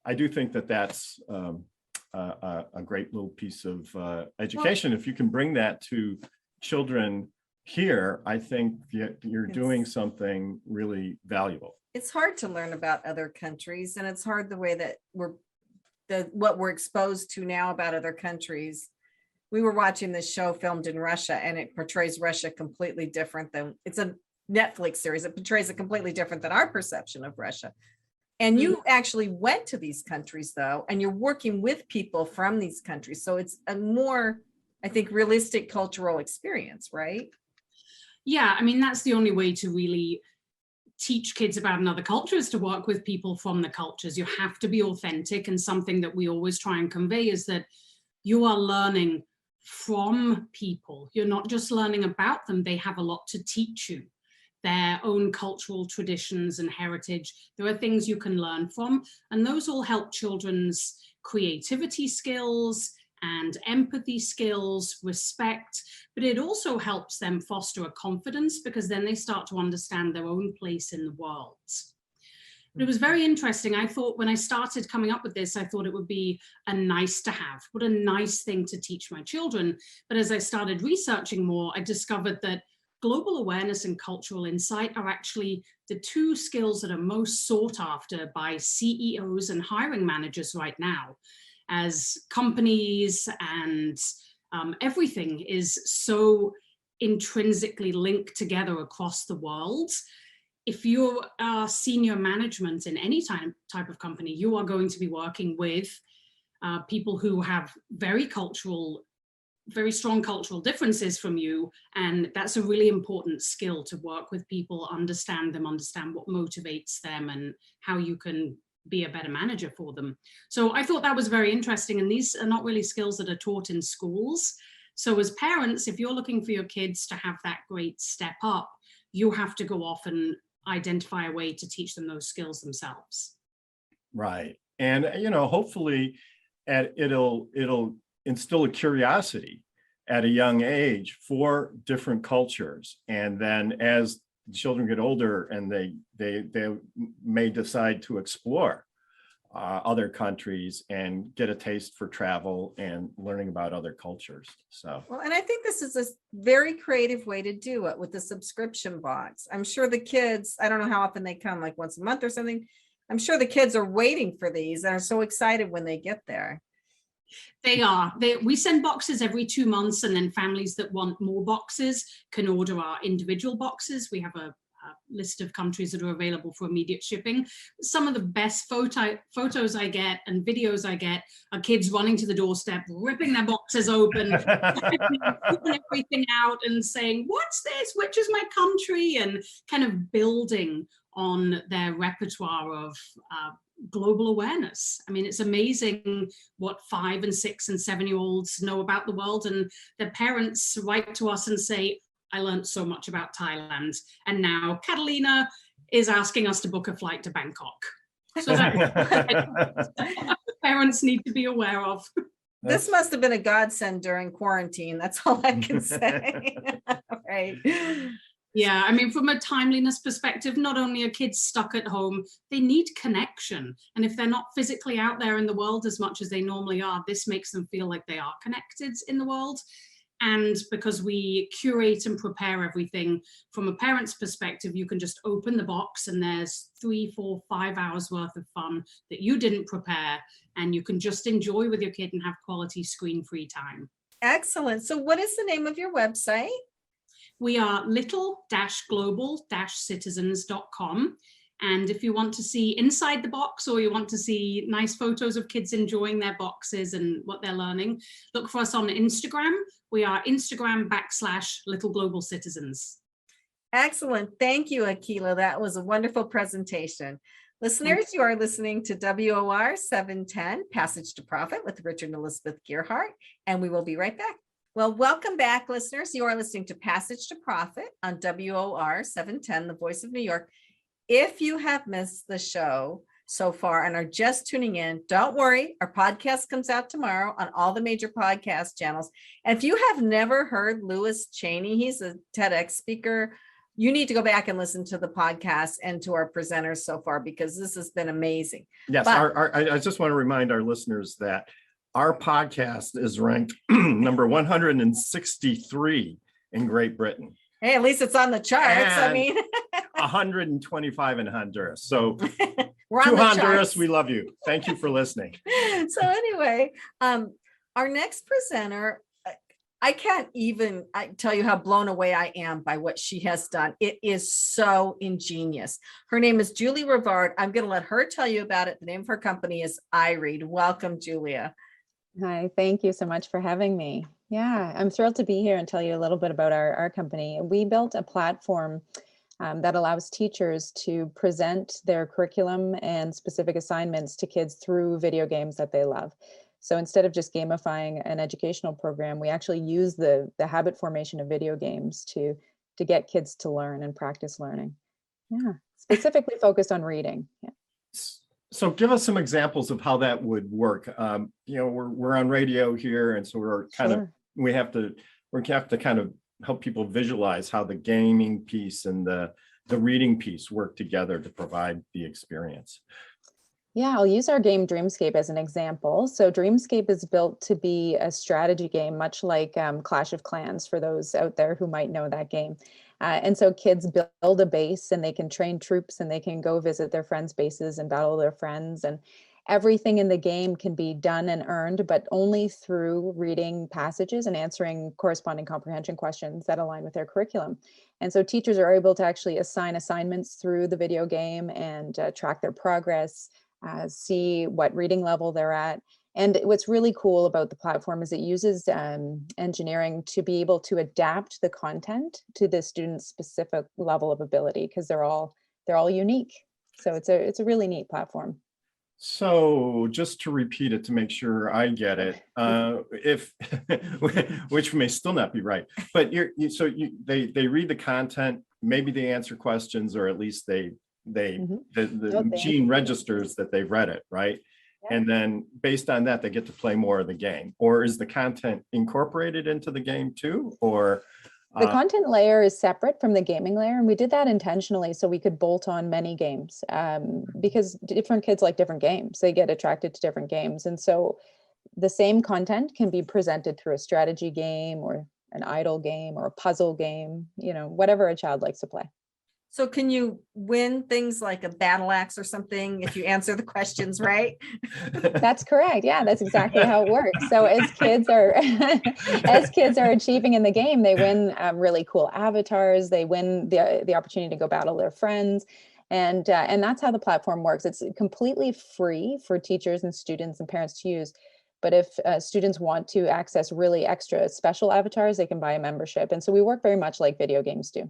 I do think that that's a great little piece of education. If you can bring that to children here, I think you're doing something really valuable. it's hard to learn about other countries, and it's hard the way that what we're exposed to now about other countries. We were watching this show filmed in Russia, and it portrays Russia completely different than— it's a Netflix series. It portrays it completely different than our perception of Russia. And you actually went to these countries though, and you're working with people from these countries. So it's a more, I think, realistic cultural experience, right? Yeah, I mean, that's the only way to really teach kids about another culture, is to work with people from the cultures. You have to be authentic, and something that we always try and convey is that you are learning from people. You're not just learning about them. They have a lot to teach you, their own cultural traditions and heritage. There are things you can learn from, and those all help children's creativity skills and empathy skills, respect, but it also helps them foster a confidence, because then they start to understand their own place in the world. But it was very interesting. I thought when I started coming up with this, I thought it would be a nice to have, what a nice thing to teach my children. But as I started researching more, I discovered that global awareness and cultural insight are actually the two skills that are most sought after by CEOs and hiring managers right now, as companies and everything is so intrinsically linked together across the world. If you are senior management in any type of company, you are going to be working with people who have very strong cultural differences from you. And that's a really important skill, to work with people, understand them, understand what motivates them, and how you can be a better manager for them. So I thought that was very interesting. And these are not really skills that are taught in schools. So as parents, if you're looking for your kids to have that great step up, you have to go off and identify a way to teach them those skills themselves. Right. And, hopefully it'll instill a curiosity at a young age for different cultures. And then as children get older and they may decide to explore other countries and get a taste for travel and learning about other cultures. So, well, and I think this is a very creative way to do it with the subscription box. I'm sure the kids, I don't know how often they come, like once a month or something. I'm sure the kids are waiting for these and are so excited when they get there. They are. We send boxes every 2 months, and then families that want more boxes can order our individual boxes. We have a list of countries that are available for immediate shipping. Some of the best photos I get and videos I get are kids running to the doorstep, ripping their boxes open, pulling everything out and saying, "What's this? Which is my country?" and kind of building on their repertoire of global awareness. I mean, it's amazing what 5 and 6 and 7-year-olds know about the world, and their parents write to us and say, "I learned so much about Thailand, and now Catalina is asking us to book a flight to Bangkok." So that parents need to be aware of. This must have been a godsend during quarantine. That's all I can say. Right. Yeah, I mean, from a timeliness perspective, not only are kids stuck at home, they need connection. And if they're not physically out there in the world as much as they normally are, this makes them feel like they are connected in the world. And because we curate and prepare everything from a parent's perspective, you can just open the box and there's 3, 4, 5 hours worth of fun that you didn't prepare, and you can just enjoy with your kid and have quality screen-free time. Excellent. So what is the name of your website? We are little-global-citizens.com. And if you want to see inside the box, or you want to see nice photos of kids enjoying their boxes and what they're learning, look for us on Instagram. We are Instagram/little-global-citizens. Excellent. Thank you, Akeelah. That was a wonderful presentation. Listeners, you are listening to WOR 710, Passage to Profit with Richard and Elizabeth Gearhart, and we will be right back. Well, welcome back, listeners. You are listening to Passage to Profit on WOR 710, the Voice of New York. If you have missed the show so far and are just tuning in, don't worry. Our podcast comes out tomorrow on all the major podcast channels. And if you have never heard Louis Chaney, he's a TEDx speaker, you need to go back and listen to the podcast and to our presenters so far, because this has been amazing. Yes, I just want to remind our listeners that our podcast is ranked number 163 in Great Britain. Hey, at least it's on the charts. And I mean, 125 in Honduras. So we're to on the Honduras, charts. we love you. Thank you for listening. So anyway, our next presenter, I can't even tell you how blown away I am by what she has done. It is so ingenious. Her name is Julie Rivard. I'm going to let her tell you about it. The name of her company is Eyeread. Welcome, Julia. Hi, thank you so much for having me. Yeah, I'm thrilled to be here and tell you a little bit about our company. We built a platform that allows teachers to present their curriculum and specific assignments to kids through video games that they love. So instead of just gamifying an educational program, we actually use the habit formation of video games to get kids to learn and practice learning. Yeah, specifically focused on reading. Yeah. So give us some examples of how that would work. We're on radio here, and so we're kind of we have to kind of help people visualize how the gaming piece and the reading piece work together to provide the experience. Yeah, I'll use our game Dreamscape as an example. So Dreamscape is built to be a strategy game, much like Clash of Clans, for those out there who might know that game. And so kids build a base and they can train troops and they can go visit their friends' bases and battle their friends. And everything in the game can be done and earned, but only through reading passages and answering corresponding comprehension questions that align with their curriculum. And so teachers are able to actually assign assignments through the video game and track their progress, see what reading level they're at. And what's really cool about the platform is it uses engineering to be able to adapt the content to the student's specific level of ability, because they're all unique. So it's a really neat platform. So just to repeat it to make sure I get it, which may still not be right, but they read the content, maybe they answer questions, or at least the machine registers that they've read it, right? Yeah. And then based on that, they get to play more of the game. Or is the content incorporated into the game too? Or the content layer is separate from the gaming layer, and we did that intentionally so we could bolt on many games, because different kids like different games. They get attracted to different games, and so the same content can be presented through a strategy game or an idle game or a puzzle game, whatever a child likes to play. So can you win things like a battle axe or something if you answer the questions right? That's correct. Yeah, that's exactly how it works. So as kids are as kids are achieving in the game, they win really cool avatars. They win the opportunity to go battle their friends, and that's how the platform works. It's completely free for teachers and students and parents to use. But if students want to access really extra special avatars, they can buy a membership. And so we work very much like video games do.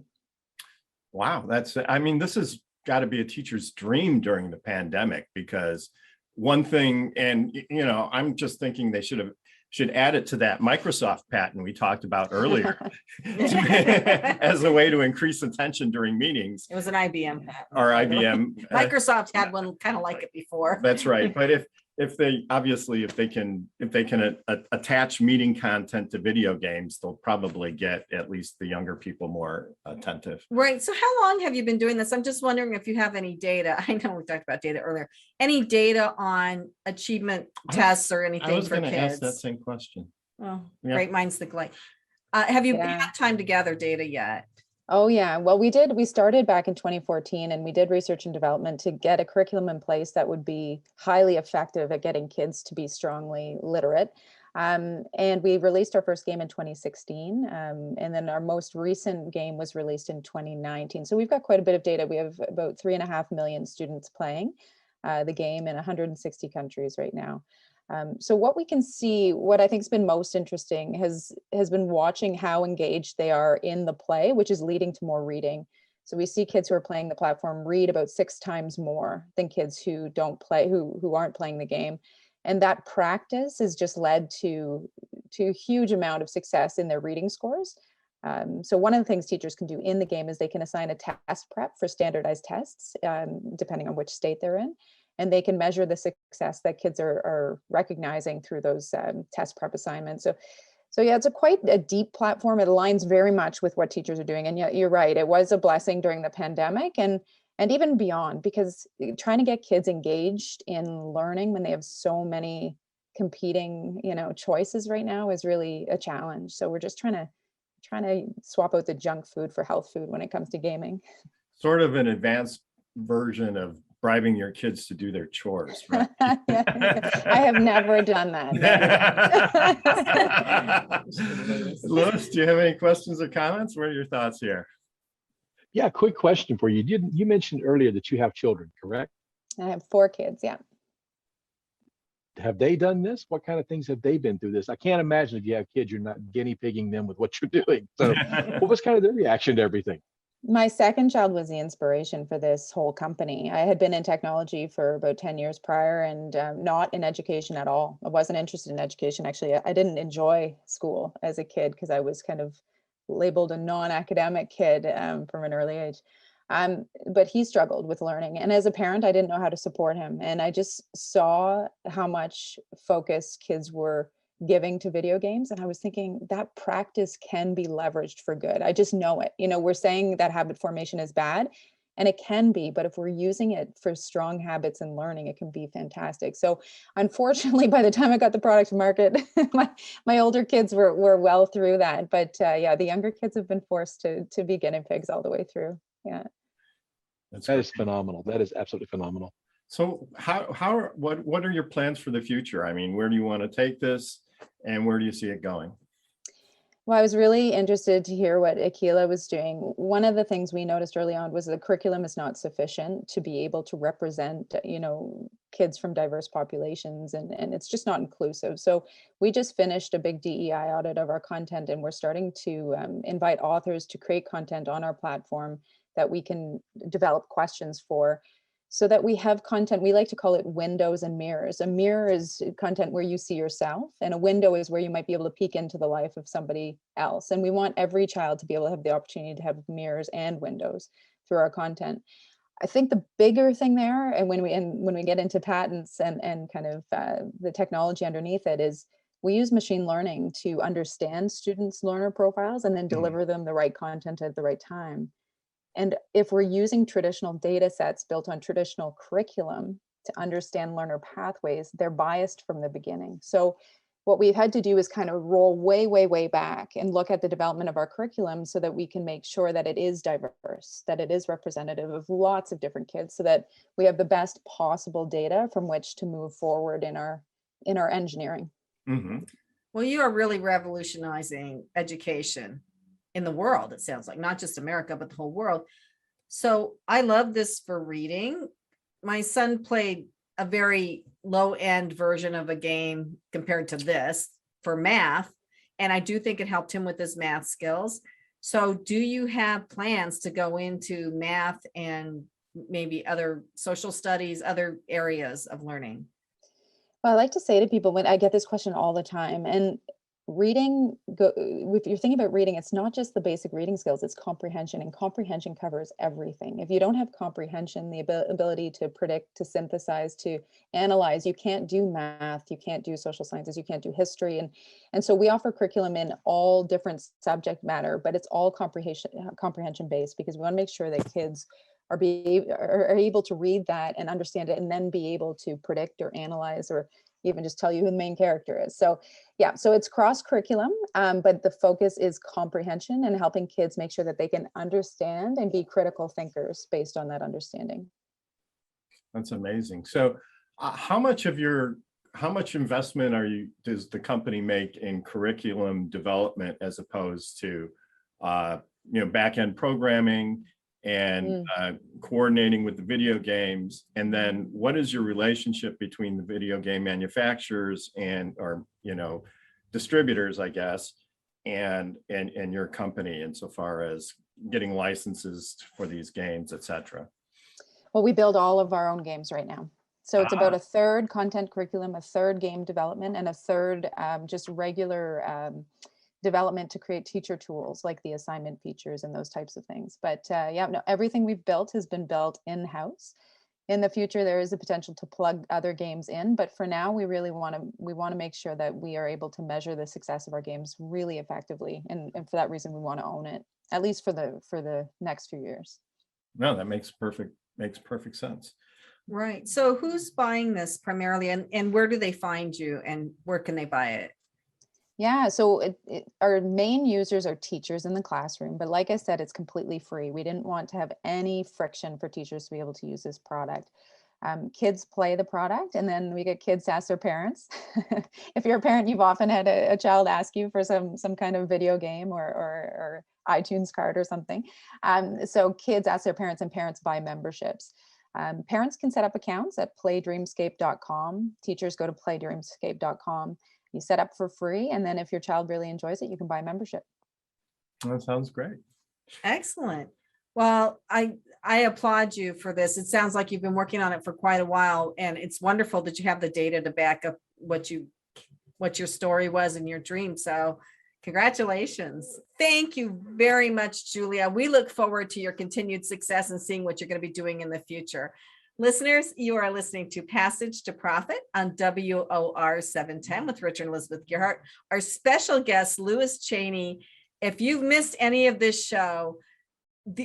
Wow, I mean, this has got to be a teacher's dream during the pandemic, because one thing, and I'm just thinking they should add it to that Microsoft patent we talked about earlier as a way to increase attention during meetings. It was an IBM patent. Or IBM. Microsoft had one kind of like it before. That's right. But if they can attach meeting content to video games, they'll probably get at least the younger people more attentive. Right. So how long have you been doing this? I'm just wondering if you have any data. I know we talked about data earlier. Any data on achievement tests or anything I was for going to ask kids? that same question. Oh, Yeah. great minds think alike. Have you Yeah. had time to gather data yet? Oh yeah, well we started back in 2014 and we did research and development to get a curriculum in place that would be highly effective at getting kids to be strongly literate. And we released our first game in 2016. And then our most recent game was released in 2019. So we've got quite a bit of data. We have about 3.5 million students playing the game in 160 countries right now. So what we can see, what I think has been most interesting has been watching how engaged they are in the play, which is leading to more reading. So we see kids who are playing the platform read about 6 times more than kids who don't play, who aren't playing the game. And that practice has just led to a huge amount of success in their reading scores. So one of the things teachers can do in the game is they can assign a test prep for standardized tests, depending on which state they're in. And they can measure the success that kids are recognizing through those test prep assignments. So yeah, it's quite a deep platform. It aligns very much with what teachers are doing. And yet you're right, it was a blessing during the pandemic and even beyond, because trying to get kids engaged in learning when they have so many competing, choices right now is really a challenge. So we're just trying to swap out the junk food for health food when it comes to gaming. Sort of an advanced version of bribing your kids to do their chores, right? I have never done that. Louis, do you have any questions or comments? What are your thoughts here? Yeah, quick question for you. You mentioned earlier that you have children, correct? I have 4 kids, yeah. Have they done this? What kind of things have they been through this? I can't imagine if you have kids, you're not guinea pigging them with what you're doing. So what was kind of their reaction to everything? My second child was the inspiration for this whole company. I had been in technology for about 10 years prior and not in education at all. I wasn't interested in education. Actually, I didn't enjoy school as a kid because I was kind of labeled a non-academic kid from an early age. But he struggled with learning. And as a parent, I didn't know how to support him. And I just saw how much focus kids were giving to video games. And I was thinking that practice can be leveraged for good. I just know it. We're saying that habit formation is bad, and it can be, but if we're using it for strong habits and learning, it can be fantastic. So unfortunately, by the time I got the product to market, my older kids were well through that. But yeah, the younger kids have been forced to be guinea pigs all the way through. Yeah. That is phenomenal. That is absolutely phenomenal. So what are your plans for the future? I mean, where do you want to take this and where do you see it going? Well, I was really interested to hear what Akeelah was doing. One of the things we noticed early on was the curriculum is not sufficient to be able to represent, kids from diverse populations, and it's just not inclusive. So we just finished a big DEI audit of our content, and we're starting to invite authors to create content on our platform that we can develop questions for, so that we have content. We like to call it windows and mirrors. A mirror is content where you see yourself, and a window is where you might be able to peek into the life of somebody else. And we want every child to be able to have the opportunity to have mirrors and windows through our content. I think the bigger thing there, and when we get into patents and kind of the technology underneath it, is we use machine learning to understand students' learner profiles and then deliver them the right content at the right time. And if we're using traditional data sets built on traditional curriculum to understand learner pathways, they're biased from the beginning. So what we've had to do is kind of roll way, way, way back and look at the development of our curriculum so that we can make sure that it is diverse, that it is representative of lots of different kids, so that we have the best possible data from which to move forward in our engineering. Mhm. Well, you are really revolutionizing education in the world, it sounds like, not just America, but the whole world. So I love this for reading. My son played a very low end version of a game compared to this for math. And I do think it helped him with his math skills. So do you have plans to go into math and maybe other social studies, other areas of learning? Well, I like to say to people, when I get this question all the time, and reading, if you're thinking about reading, it's not just the basic reading skills, it's comprehension, and comprehension covers everything. If you don't have comprehension, the ability to predict, to synthesize, to analyze, you can't do math, you can't do social sciences, you can't do history. And so we offer curriculum in all different subject matter, but it's all comprehension based, because we want to make sure that kids are able to read that and understand it, and then be able to predict or analyze, or even just tell you who the main character is. So yeah, so it's cross curriculum, but the focus is comprehension and helping kids make sure that they can understand and be critical thinkers based on that understanding. That's amazing. So how much investment does the company make in curriculum development as opposed to back-end programming and coordinating with the video games? And then what is your relationship between the video game manufacturers or distributors, I guess, and your company insofar as getting licenses for these games, etc.? Well, we build all of our own games right now. So it's about a third content curriculum, a third game development, and a third just regular development to create teacher tools like the assignment features and those types of things. But everything we've built has been built in-house. In the future, there is a potential to plug other games in, but for now, we really want to make sure that we are able to measure the success of our games really effectively, and for that reason, we want to own it, at least for the next few years. No, that makes perfect sense. Right. So who's buying this primarily, and where do they find you, and where can they buy it? Yeah, so our main users are teachers in the classroom, but like I said, it's completely free. We didn't want to have any friction for teachers to be able to use this product. Kids play the product, and then we get kids to ask their parents. If you're a parent, you've often had a child ask you for some kind of video game or iTunes card or something. So kids ask their parents, and parents buy memberships. Parents can set up accounts at playdreamscape.com. Teachers go to playdreamscape.com. You set up for free, and then if your child really enjoys it, you can buy membership. That sounds great. Excellent. Well, I applaud you for this. It sounds like you've been working on it for quite a while, and it's wonderful that you have the data to back up what your story was and your dream. So congratulations. Thank you very much, Julia. We look forward to your continued success and seeing what you're going to be doing in the future. Listeners, you are listening to Passage to Profit on WOR 710 with Richard and Elizabeth Gearhart. Our special guest, Louis Chaney. If you've missed any of this show,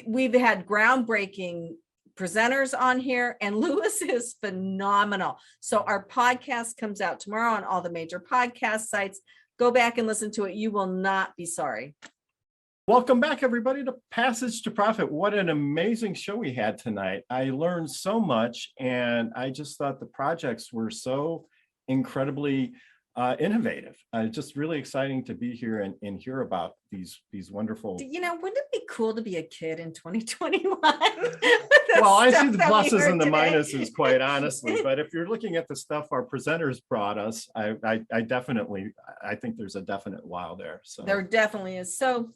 we've had groundbreaking presenters on here, and Louis is phenomenal. So our podcast comes out tomorrow on all the major podcast sites. Go back and listen to it. You will not be sorry. Welcome back, everybody, to Passage to Profit. What an amazing show we had tonight. I learned so much, and I just thought the projects were so incredibly innovative. Just really exciting to be here and hear about these wonderful. Wouldn't it be cool to be a kid in 2021? Well, I see the pluses and the minuses, quite honestly. But if you're looking at the stuff our presenters brought us, I think there's a definite wow there. So there definitely is. So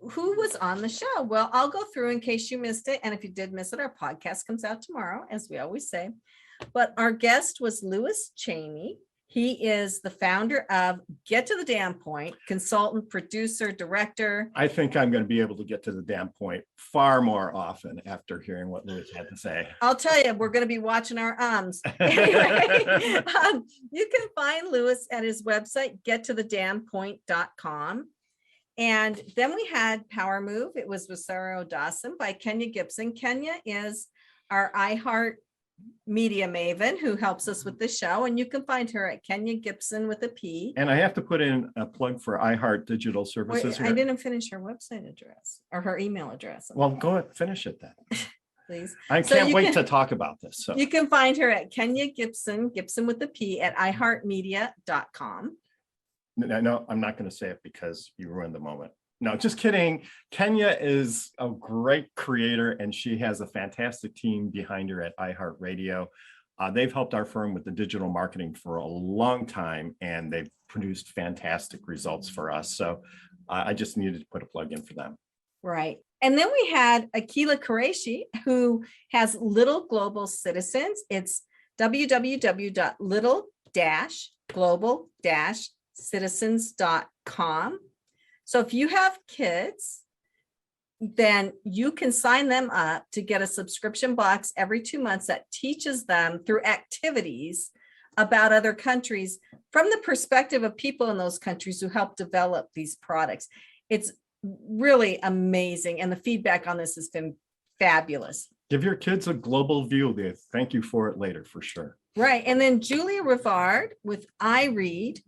who was on the show? Well, I'll go through in case you missed it. And if you did miss it, our podcast comes out tomorrow, as we always say. But our guest was Louis Chaney. He is the founder of Get to the Damn Point, consultant, producer, director. I think I'm going to be able to get to the damn point far more often after hearing what Louis had to say. I'll tell you, we're going to be watching our ums. Anyway, you can find Louis at his website, gettothedamnpoint.com. And then we had Power Move. It was Rosario Dawson by Kenya Gibson. Kenya is our iHeart media maven who helps us with the show. And you can find her at Kenya Gibson with a P. And I have to put in a plug for iHeart Digital Wait, Services I here. didn't finish her website address or her email address. Well, go ahead, finish it then. Please. I So can't you wait can- to talk about this. So You can find her at Kenya Gibson, Gibson with a P, at iHeartMedia.com. no, I'm not going to say it because you ruined the moment. No, just kidding. Kenya is a great creator and she has a fantastic team behind her at iHeartRadio. They've helped our firm with the digital marketing for a long time and they've produced fantastic results for us. So I just needed to put a plug in for them. Right. And then we had Akeelah Kuraishi, who has Little Global Citizens. It's www.little-global-citizens.com. So if you have kids, then you can sign them up to get a subscription box every 2 months that teaches them through activities about other countries from the perspective of people in those countries who help develop these products. It's really amazing. And the feedback on this has been fabulous. Give your kids a global view. They thank you for it later, for sure. Right. And then Julia Rivard with Eyeread.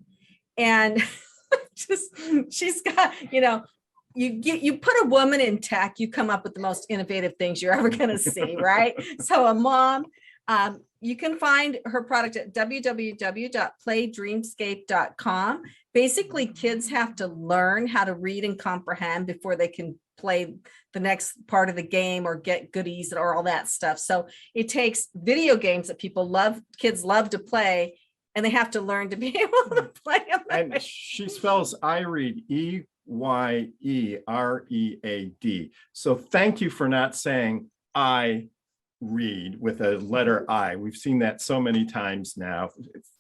And she's got, you put a woman in tech, you come up with the most innovative things you're ever going to see, right? So a mom, you can find her product at www.playdreamscape.com. Basically, kids have to learn how to read and comprehend before they can play the next part of the game or get goodies or all that stuff. So it takes video games that kids love to play, and they have to learn to be able to play them. And she spells Eyeread, E-Y-E-R-E-A-D. So thank you for not saying I read with a letter I. We've seen that so many times now.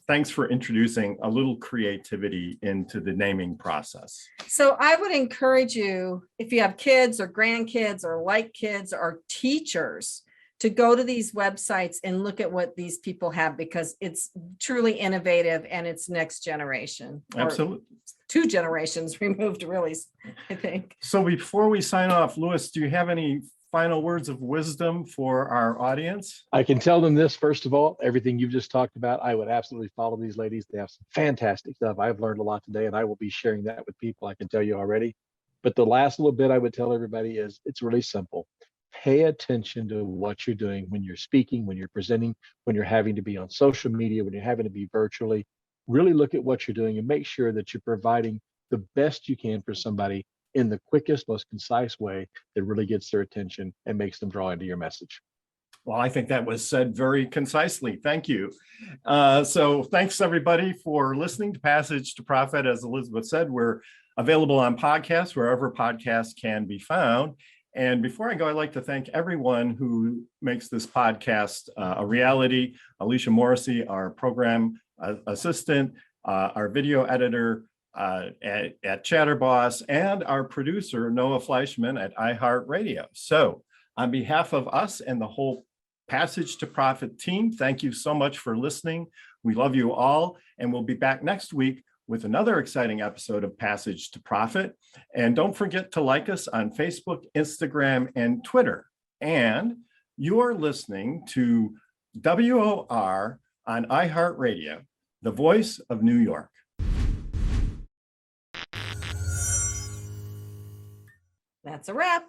Thanks for introducing a little creativity into the naming process. So I would encourage you, if you have kids or grandkids or like kids or teachers, to go to these websites and look at what these people have, because it's truly innovative and it's next generation. Or Absolutely. 2 generations removed, really, I think. So before we sign off, Louis, do you have any final words of wisdom for our audience? I can tell them this, first of all, everything you've just talked about, I would absolutely follow these ladies. They have some fantastic stuff. I've learned a lot today and I will be sharing that with people, I can tell you already. But the last little bit I would tell everybody is it's really simple. Pay attention to what you're doing when you're speaking, when you're presenting, when you're having to be on social media, when you're having to be virtually. Really look at what you're doing and make sure that you're providing the best you can for somebody in the quickest, most concise way that really gets their attention and makes them draw into your message. Well, I think that was said very concisely. Thank you. So thanks everybody for listening to Passage to Profit. As Elizabeth said, we're available on podcasts, wherever podcasts can be found. And before I go, I'd like to thank everyone who makes this podcast a reality. Alicia Morrissey, our program assistant, our video editor at Chatterboss, and our producer, Noah Fleischman at iHeartRadio. So on behalf of us and the whole Passage to Profit team, thank you so much for listening. We love you all, and we'll be back next week with another exciting episode of Passage to Profit. And don't forget to like us on Facebook, Instagram, and Twitter. And you're listening to WOR on iHeartRadio, the voice of New York. That's a wrap.